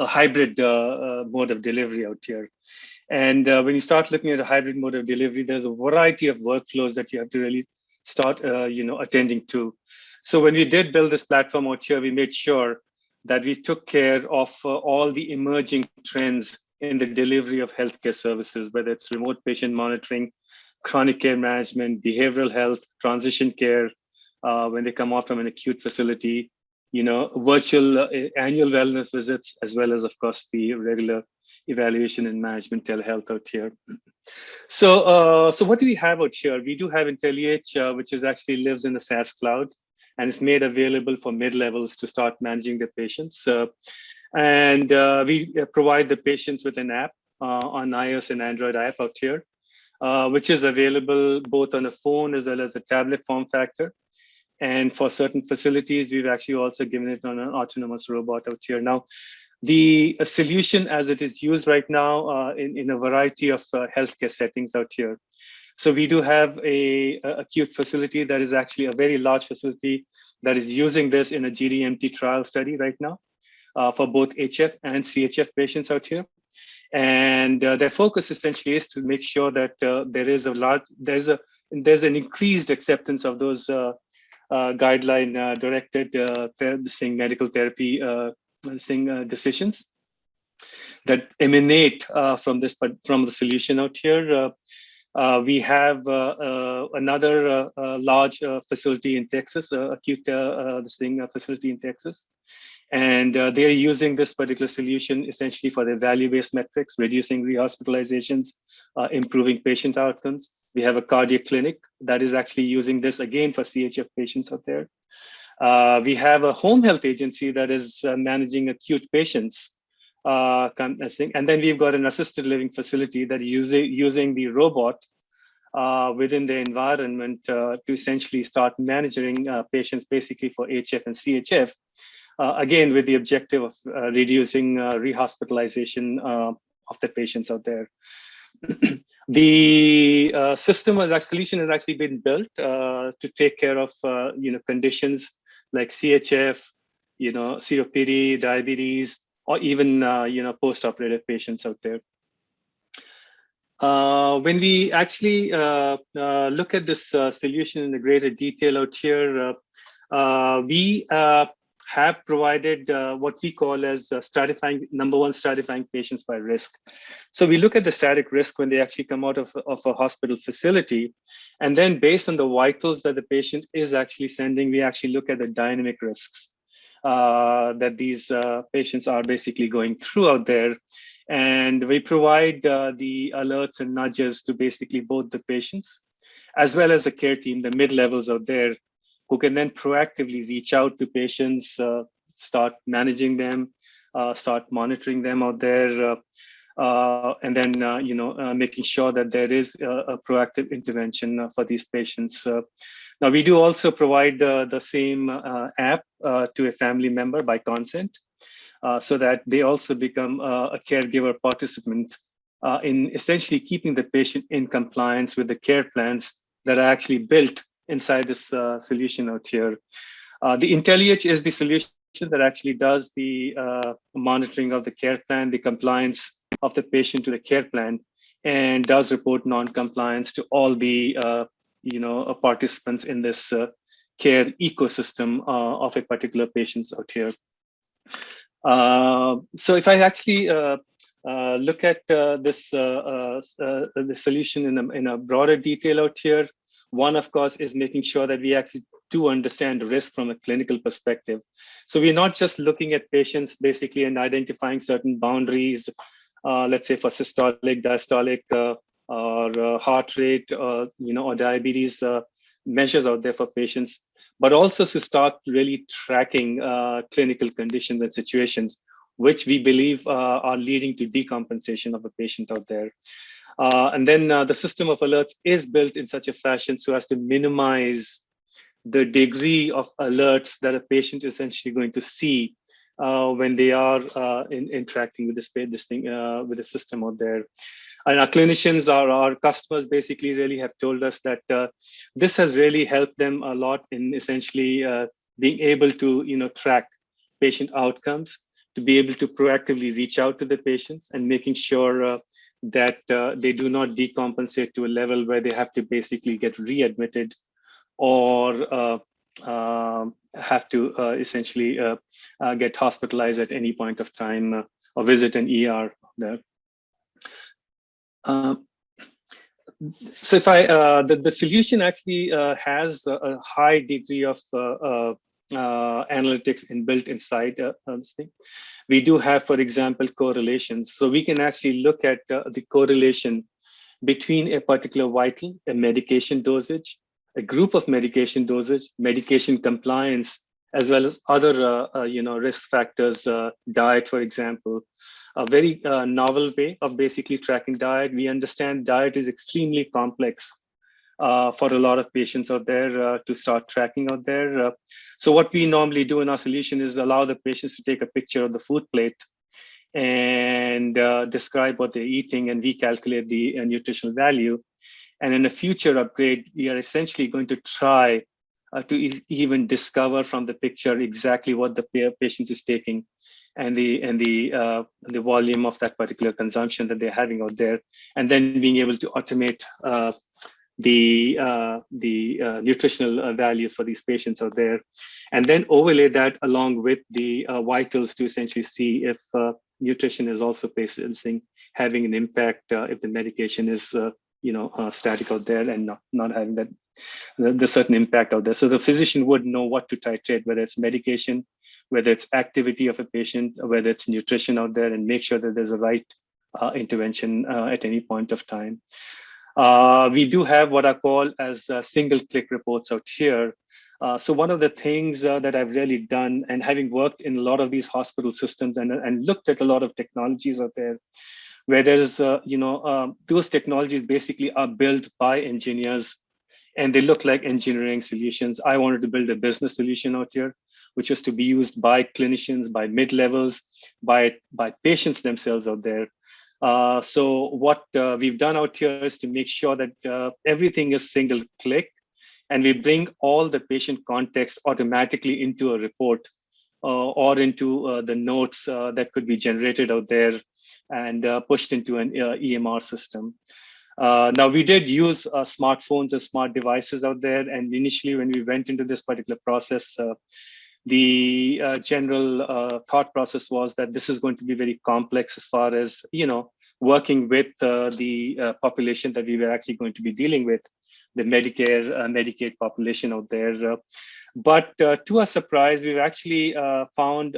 hybrid mode of delivery out here. And when you start looking at a hybrid mode of delivery, there's a variety of workflows that you have to really start, attending to. So when we did build this platform out here, we made sure that we took care of all the emerging trends in the delivery of healthcare services, whether it's remote patient monitoring, chronic care management, behavioral health, transition care, when they come off from an acute facility, virtual annual wellness visits, as well as, of course, the regular evaluation and management telehealth out here. So what do we have out here? We do have IntelliH, which is actually lives in the SaaS cloud. and it's made available for mid-levels to start managing the patients. We provide the patients with an app on iOS and Android app out here, which is available both on a phone as well as a tablet form factor. And for certain facilities, we've actually also given it on an autonomous robot out here. Now, the solution as it is used right now in a variety of healthcare settings out here. So we do have a acute facility that is actually a very large facility that is using this in a GDMT trial study right now for both HF and CHF patients out here. And their focus essentially is to make sure that there's an increased acceptance of those guideline directed medical therapy decisions that emanate from the solution out here. We have another large facility in Texas, acute facility in Texas. And they are using this particular solution essentially for their value-based metrics, reducing rehospitalizations, improving patient outcomes. We have a cardiac clinic that is actually using this again for CHF patients out there. We have a home health agency that is managing acute patients. And then we've got an assisted living facility that is using the robot within the environment to essentially start managing patients basically for HF and CHF. Again, with the objective of reducing rehospitalization of the patients out there. The solution has actually been built to take care of conditions like CHF, COPD, diabetes, or even post-operative patients out there. When we actually look at this solution in a greater detail out here, we have provided what we call as stratifying patients by risk. So we look at the static risk when they actually come out of a hospital facility. And then based on the vitals that the patient is actually sending, we actually look at the dynamic risks that these patients are basically going through out there. And we provide the alerts and nudges to basically both the patients as well as the care team, the mid-levels out there, who can then proactively reach out to patients, start managing them, start monitoring them out there, and then making sure that there is a proactive intervention for these patients. Now, we do also provide the same app to a family member by consent, so that they also become a caregiver participant in essentially keeping the patient in compliance with the care plans that are actually built inside this solution out here. The IntelliH is the solution that actually does the monitoring of the care plan, the compliance of the patient to the care plan, and does report non-compliance to all the participants in this care ecosystem of a particular patient out here. So if I actually look at the solution in a broader detail out here, one, of course, is making sure that we actually do understand risk from a clinical perspective. So we're not just looking at patients basically and identifying certain boundaries, let's say for systolic, diastolic, or heart rate, or diabetes measures out there for patients, but also to start really tracking clinical conditions and situations, which we believe are leading to decompensation of a patient out there. And then the system of alerts is built in such a fashion so as to minimize the degree of alerts that a patient is essentially going to see when they are interacting with with the system out there. And our clinicians, our customers basically really have told us that this has really helped them a lot in essentially being able to track patient outcomes, to be able to proactively reach out to the patients and making sure that they do not decompensate to a level where they have to basically get readmitted or have to essentially get hospitalized at any point of time or visit an ER there. So if the solution actually has a high degree of analytics inbuilt inside this thing. We do have, for example, correlations. So we can actually look at the correlation between a particular vital, a medication dosage, a group of medication dosage, medication compliance, as well as other risk factors, diet, for example. A very novel way of basically tracking diet. We understand diet is extremely complex for a lot of patients out there to start tracking out there. So what we normally do in our solution is allow the patients to take a picture of the food plate and describe what they're eating, and we calculate the nutritional value. And in a future upgrade, we are essentially going to try to even discover from the picture exactly what the patient is taking and the volume of that particular consumption that they're having out there, and then being able to automate the nutritional values for these patients out there, and then overlay that along with the vitals to essentially see if nutrition is also having an impact if the medication is static out there and not having that the certain impact out there. So the physician would know what to titrate, whether it's medication, whether it's activity of a patient, or whether it's nutrition out there, and make sure that there's a right intervention at any point of time. We do have what I call as single click reports out here. So one of the things that I've really done, and having worked in a lot of these hospital systems and looked at a lot of technologies out there, where there's, those technologies basically are built by engineers and they look like engineering solutions. I wanted to build a business solution out here, which was to be used by clinicians, by mid-levels, by patients themselves out there. So what we've done out here is to make sure that everything is single click, and we bring all the patient context automatically into a report or into the notes that could be generated out there and pushed into an EMR system. Now, we did use smartphones and smart devices out there. And initially, when we went into this particular process, the general thought process was that this is going to be very complex as far as, working with the population that we were actually going to be dealing with, the Medicare, Medicaid population out there. But to our surprise, we've actually found,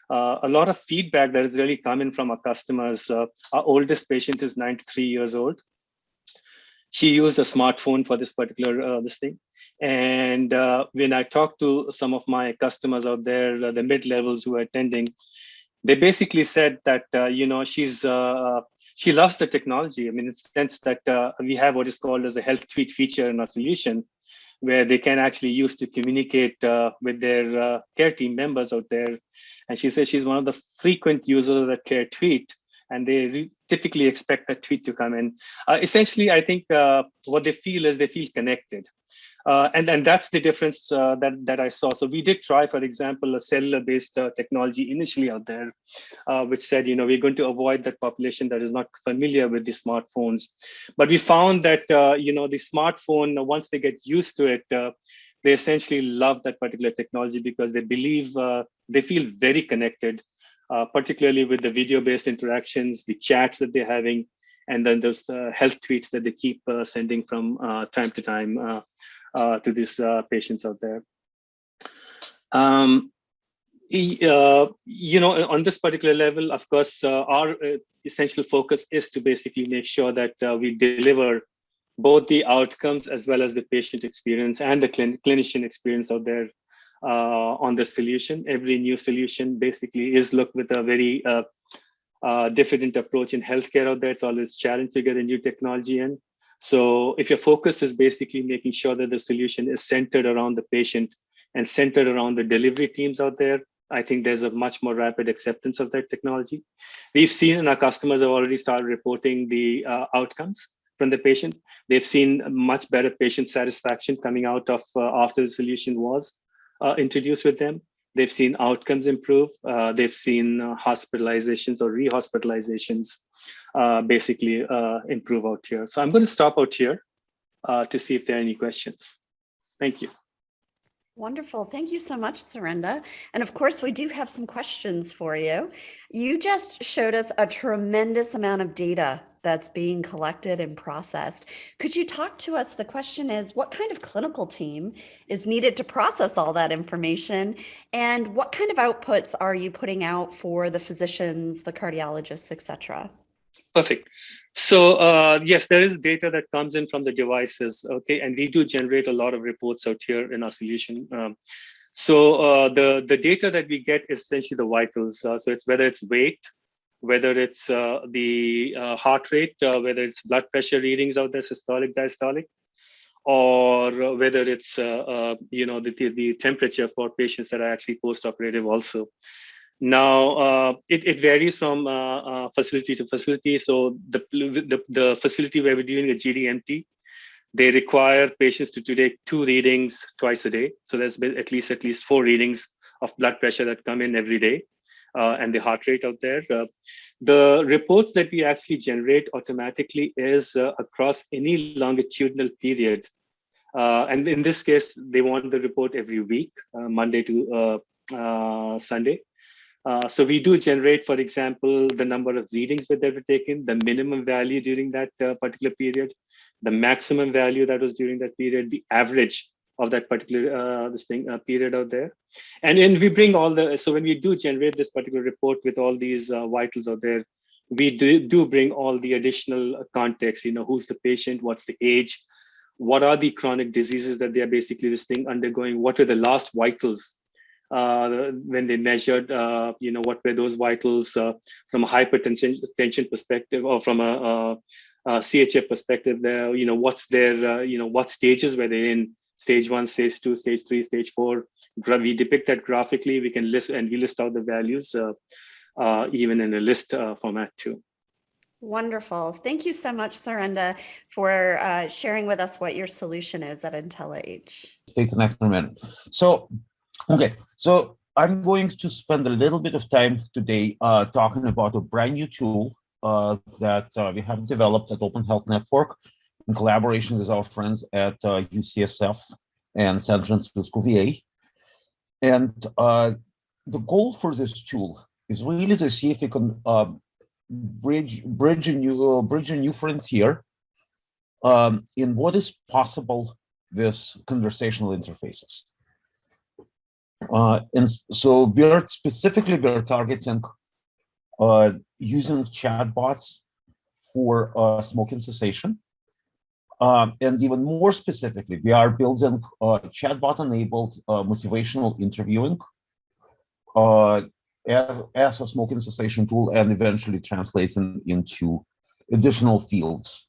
a lot of feedback that is really coming from our customers. Our oldest patient is 93 years old. She used a smartphone for this particular this thing. And when I talked to some of my customers out there, the mid-levels who are attending, they basically said that, she loves the technology. I mean, it's the sense that we have what is called as a health tweet feature in our solution, where they can actually use to communicate with their care team members out there. And she says she's one of the frequent users of the care tweet, and they typically expect that tweet to come in. Essentially, I think what they feel is they feel connected. And that's the difference that I saw. So we did try, for example, a cellular-based technology initially out there, which said, we're going to avoid that population that is not familiar with the smartphones. But we found that, the smartphone, once they get used to it, they essentially love that particular technology because they believe, they feel very connected, particularly with the video-based interactions, the chats that they're having, and then there's the health tweets that they keep sending from time to time to these patients out there. On this particular level, of course, our essential focus is to basically make sure that we deliver both the outcomes as well as the patient experience and the clinician experience out there on the solution. Every new solution basically is looked with a very different approach in healthcare out there. It's always challenging to get a new technology in. So if your focus is basically making sure that the solution is centered around the patient and centered around the delivery teams out there, I think there's a much more rapid acceptance of that technology. We've seen, and our customers have already started reporting the outcomes from the patient. They've seen much better patient satisfaction coming out of after the solution was introduced with them. They've seen outcomes improve. They've seen hospitalizations or rehospitalizations basically improve out here. So I'm going to stop out here to see if there are any questions. Thank you. Wonderful. Thank you so much, Surinder. And of course, we do have some questions for you. You just showed us a tremendous amount of data that's being collected and processed. Could you talk to us? The question is, what kind of clinical team is needed to process all that information? And what kind of outputs are you putting out for the physicians, the cardiologists, et cetera? Perfect. So yes, there is data that comes in from the devices, okay, and we do generate a lot of reports out here in our solution. So the data that we get is essentially the vitals. So it's whether it's weight, whether it's the heart rate, whether it's blood pressure readings out there, systolic, diastolic, or whether it's the temperature for patients that are actually post-operative also. Now, it varies from facility to facility. So the facility where we're doing a GDMT, they require patients to take 2 readings twice a day. So there's at least 4 readings of blood pressure that come in every day, and the heart rate out there. The reports that we actually generate automatically is across any longitudinal period. And in this case, they want the report every week, Monday to Sunday. So we do generate, for example, the number of readings that were taken, the minimum value during that particular period, the maximum value that was during that period, the average of that particular period out there. And then we bring all so when we do generate this particular report with all these vitals out there, we do bring all the additional context, who's the patient, what's the age, what are the chronic diseases that they are basically undergoing, what are the last vitals when they measured, what were those vitals from a hypertension perspective, or from a CHF perspective there, what's their, what stages were they in, stage 1, stage 2, stage 3, stage 4. We depict that graphically. We can list out the values even in a list format too. Wonderful. Thank you so much, Surenda, for sharing with us what your solution is at IntelliH. Take the next minute. So, okay. So I'm going to spend a little bit of time today talking about a brand new tool that we have developed at Open Health Network in collaboration with our friends at UCSF and San Francisco VA. And the goal for this tool is really to see if we can bridge a new frontier in what is possible with conversational interfaces. And so we're targeting using chatbots for smoking cessation. And even more specifically, we are building chatbot-enabled motivational interviewing as a smoking cessation tool, and eventually translating into additional fields.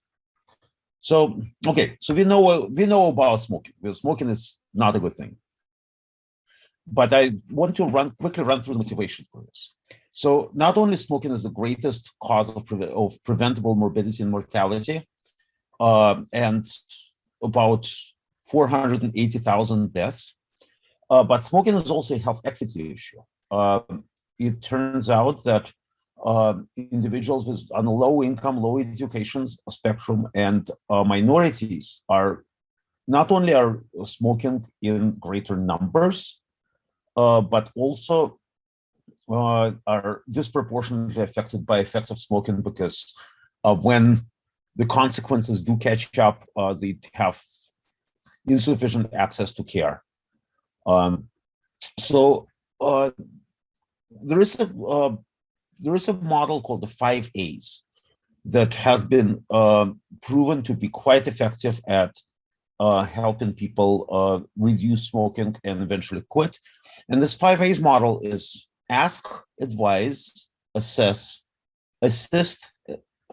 So, okay, so we know about smoking. Well, smoking is not a good thing. But I want to quickly run through the motivation for this. So not only smoking is the greatest cause of preventable morbidity and mortality, and about 480,000 deaths, but smoking is also a health equity issue. It turns out that individuals on a low income, low education spectrum and minorities are not only smoking in greater numbers, but also are disproportionately affected by effects of smoking, because when the consequences do catch up, they have insufficient access to care. So there is a model called the 5 A's that has been proven to be quite effective at helping people reduce smoking and eventually quit. And this 5 A's model is ask, advise, assess, assist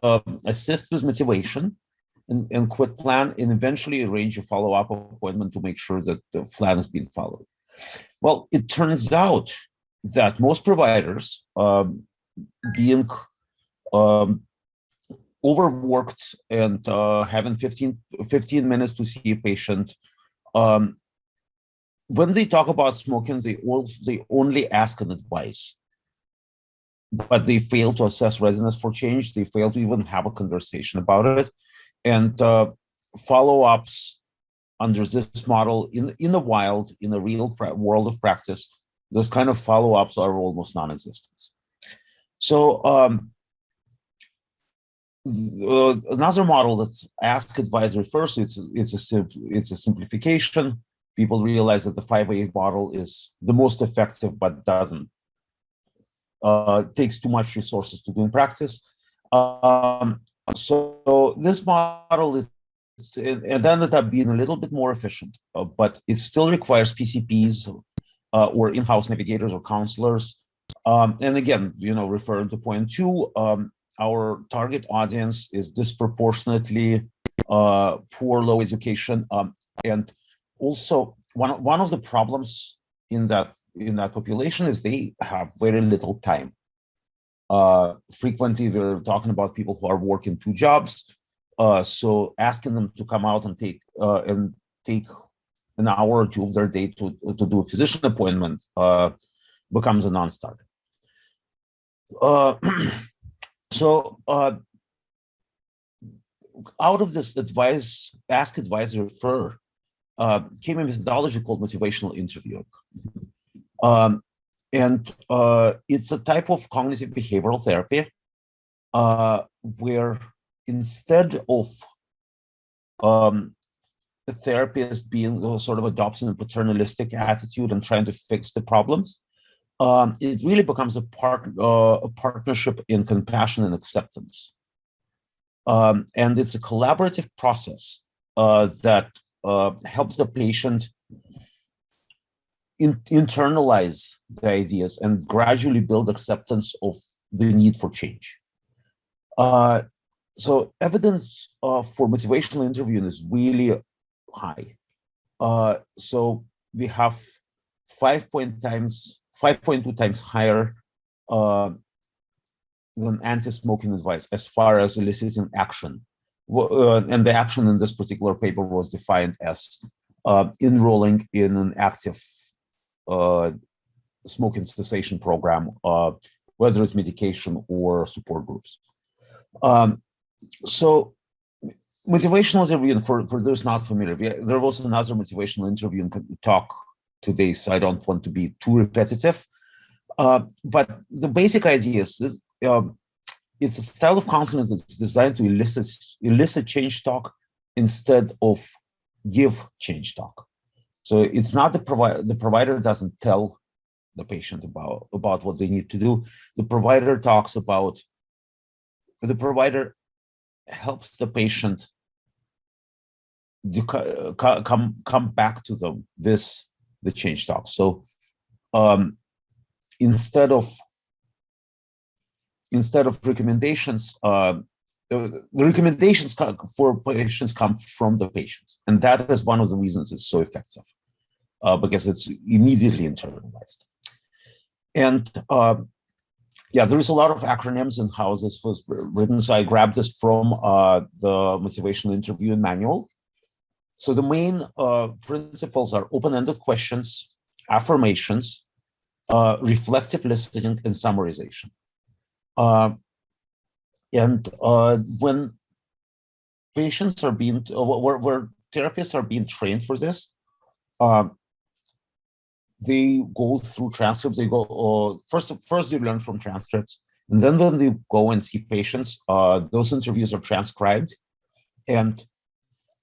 with motivation, and quit plan, and eventually arrange a follow-up appointment to make sure that the plan is being followed. Well, it turns out that most providers, being overworked and having 15 minutes to see a patient, when they talk about smoking, they only ask an advice, but they fail to assess readiness for change. They fail to even have a conversation about it. And follow-ups under this model in the wild, in the real world of practice, those kind of follow-ups are almost non-existent. So another model that's ask, advise, refers to, it's a simplification. People realize that the 5A model is the most effective, but doesn't takes too much resources to do in practice. So this model is, it ended up being a little bit more efficient, but it still requires PCPs or in-house navigators or counselors. And again, referring to point two, our target audience is disproportionately poor, low education, and also one of the problems in that population is they have very little time. Frequently, we're talking about people who are working 2 jobs. So asking them to come out and take an hour or 2 of their day to do a physician appointment becomes a non-starter. So out of this ask, advise, refer, came a methodology called motivational interviewing. And it's a type of cognitive behavioral therapy where instead of the therapist being sort of adopting a paternalistic attitude and trying to fix the problems, it really becomes a partnership in compassion and acceptance. And it's a collaborative process that helps the patient internalize the ideas and gradually build acceptance of the need for change. So evidence for motivational interviewing is really high. So we have 5.2 times higher than anti-smoking advice as far as eliciting action. And the action in this particular paper was defined as enrolling in an active smoking cessation program, whether it's medication or support groups. So motivational interviewing, for those not familiar, there was another motivational interviewing talk today, so I don't want to be too repetitive. But the basic idea is this, it's a style of counseling that's designed to elicit change talk instead of give change talk. So it's not the provider doesn't tell the patient about what they need to do. The provider helps the patient come back to them the change talk. So instead of recommendations, the recommendations for patients come from the patients, and that is one of the reasons it's so effective, because it's immediately internalized. And yeah, there is a lot of acronyms in how this was written, so I grabbed this from the motivational interviewing manual. So the main principles are open-ended questions, affirmations, reflective listening, and summarization. And when patients are being, where therapists are being trained for this, they go through transcripts. They go first they learn from transcripts, and then when they go and see patients, those interviews are transcribed, and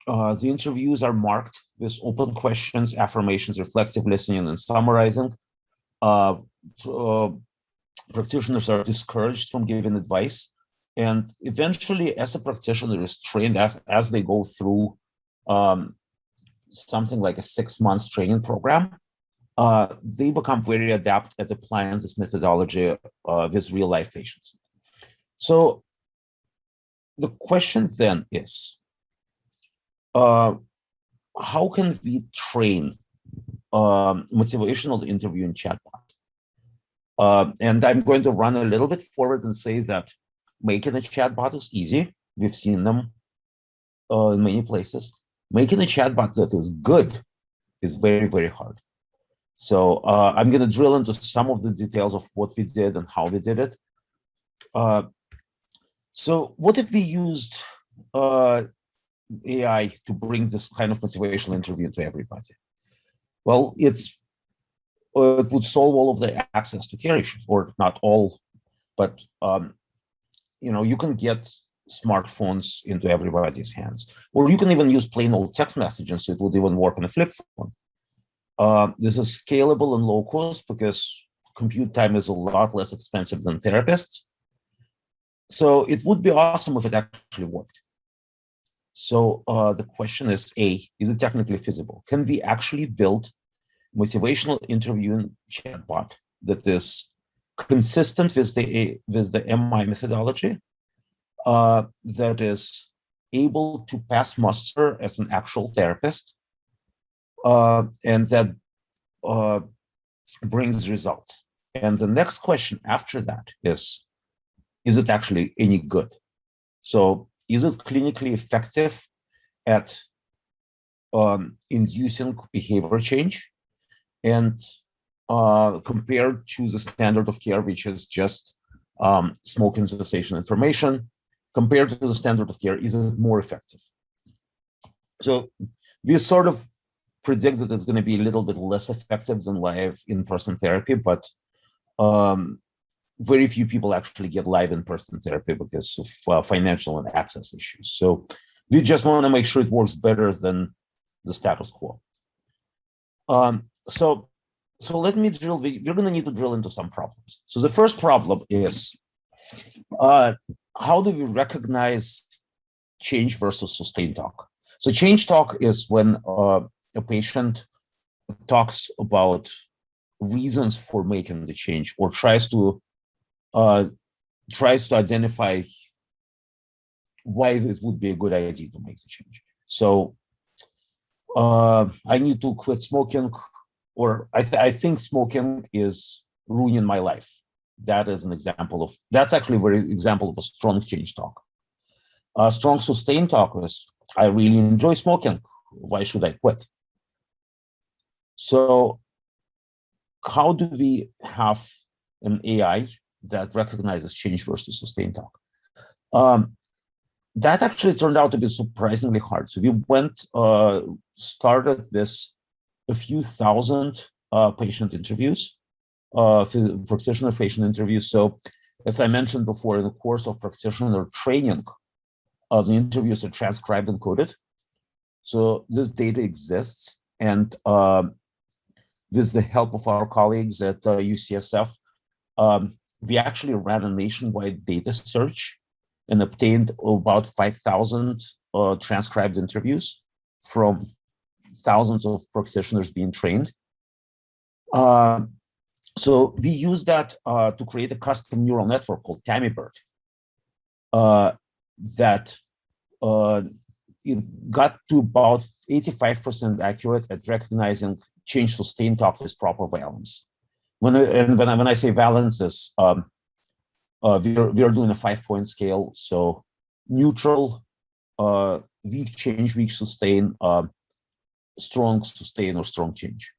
the interviews are marked with open questions, affirmations, reflective listening, and summarizing. Practitioners are discouraged from giving advice, and eventually, as a practitioner is trained as they go through something like a 6 months training program, they become very adept at applying this methodology with real life patients. So the question then is, how can we train motivational interviewing chatbot? And I'm going to run a little bit forward and say that making a chatbot is easy. We've seen them in many places. Making a chatbot that is good is very, very hard. So I'm going to drill into some of the details of what we did and how we did it. So what if we used AI to bring this kind of motivational interview to everybody? Well, it would solve all of the access to care issues, or not all, but you can get smartphones into everybody's hands, or you can even use plain old text messaging, so it would even work on a flip phone. This is scalable and low cost because compute time is a lot less expensive than therapists. So it would be awesome if it actually worked. So the question is, A, is it technically feasible? Can we actually build motivational interviewing chatbot that is consistent with the MI methodology, that is able to pass muster as an actual therapist, and that brings results? And the next question after that is it actually any good? So is it clinically effective at inducing behavior change? And compared to the standard of care, which is just smoking cessation information, compared to the standard of care, is it more effective? So we sort of predict that it's going to be a little bit less effective than live in-person therapy, but very few people actually get live in-person therapy because of financial and access issues. So we just want to make sure it works better than the status quo. So let me drill. We're going to need to drill into some problems. So the first problem is, how do we recognize change versus sustained talk? So change talk is when a patient talks about reasons for making the change, or tries to identify why it would be a good idea to make the change. So I need to quit smoking, or I think smoking is ruining my life. That is an example of, that's actually a very example of a strong change talk. Strong sustained talk is, I really enjoy smoking. Why should I quit? So how do we have an AI that recognizes change versus sustained talk? That actually turned out to be surprisingly hard. So we started this a few thousand patient interviews, practitioner patient interviews. So as I mentioned before, in the course of practitioner training, the interviews are transcribed and coded. So this data exists, and with the help of our colleagues at UCSF, we actually ran a nationwide data search and obtained about 5,000 transcribed interviews from thousands of practitioners being trained. So we used that to create a custom neural network called TammyBird that it got to about 85% accurate at recognizing change sustained talk with proper valence. When I say valence, is we are doing a 5-point scale. So neutral, weak change, weak sustain, strong sustain, or strong change.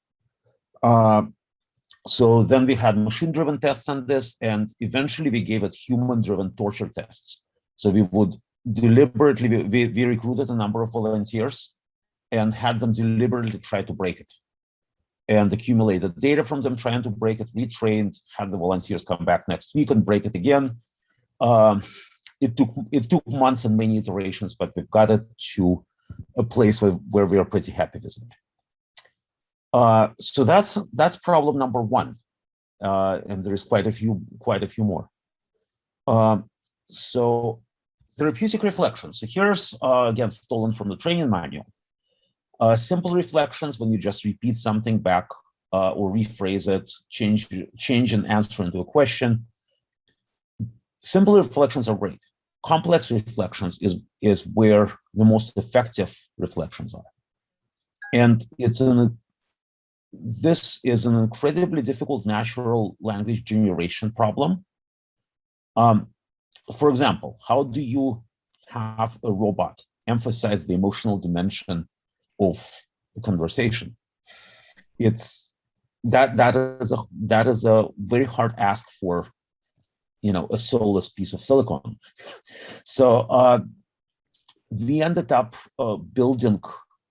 So then we had machine-driven tests on this, and eventually we gave it human-driven torture tests. So we would deliberately, we recruited a number of volunteers and had them deliberately try to break it, and accumulated data from them trying to break it, retrained, had the volunteers come back next week and break it again. It took months and many iterations, but we've got it to a place where we are pretty happy with it. So that's problem number one, and there's quite a few more. So therapeutic reflection. So here's again stolen from the training manual. Simple reflections, when you just repeat something back or rephrase it, change an answer into a question. Simple reflections are great. Complex reflections is where the most effective reflections are, and this is an incredibly difficult natural language generation problem. For example, how do you have a robot emphasize the emotional dimension of a conversation? That is a very hard ask for, a soulless piece of silicon. So we ended up building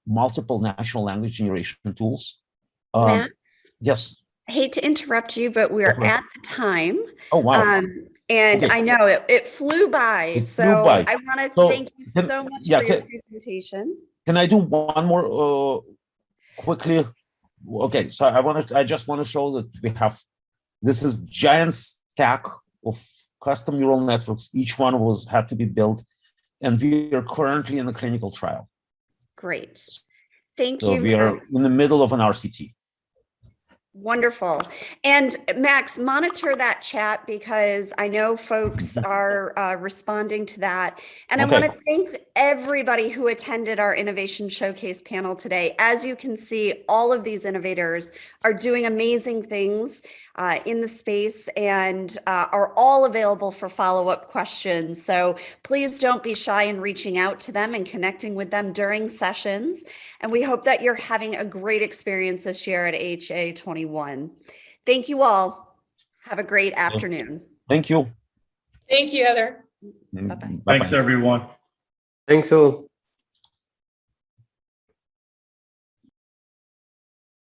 multiple natural language generation tools. Max? Yes. I hate to interrupt you, but we're at the time. Oh, wow. And okay. I know it flew by. I want to thank you so much for your presentation. Can I do one more quickly? Okay, so I just want to show that we have, this is giant stack of custom neural networks. Each one had to be built, and we are currently in a clinical trial. Great. Thank So you. we are in the middle of an RCT. Wonderful. And Max, monitor that chat because I know folks are responding to that. And Okay. I want to thank everybody who attended our Innovation Showcase panel today. As you can see, all of these innovators are doing amazing things in the space and are all available for follow-up questions. So please don't be shy in reaching out to them and connecting with them during sessions. And we hope that you're having a great experience this year at HA 21. Thank you all. Have a great afternoon. Thank you. Thank you, Heather. Bye-bye. Thanks, everyone. Thanks all.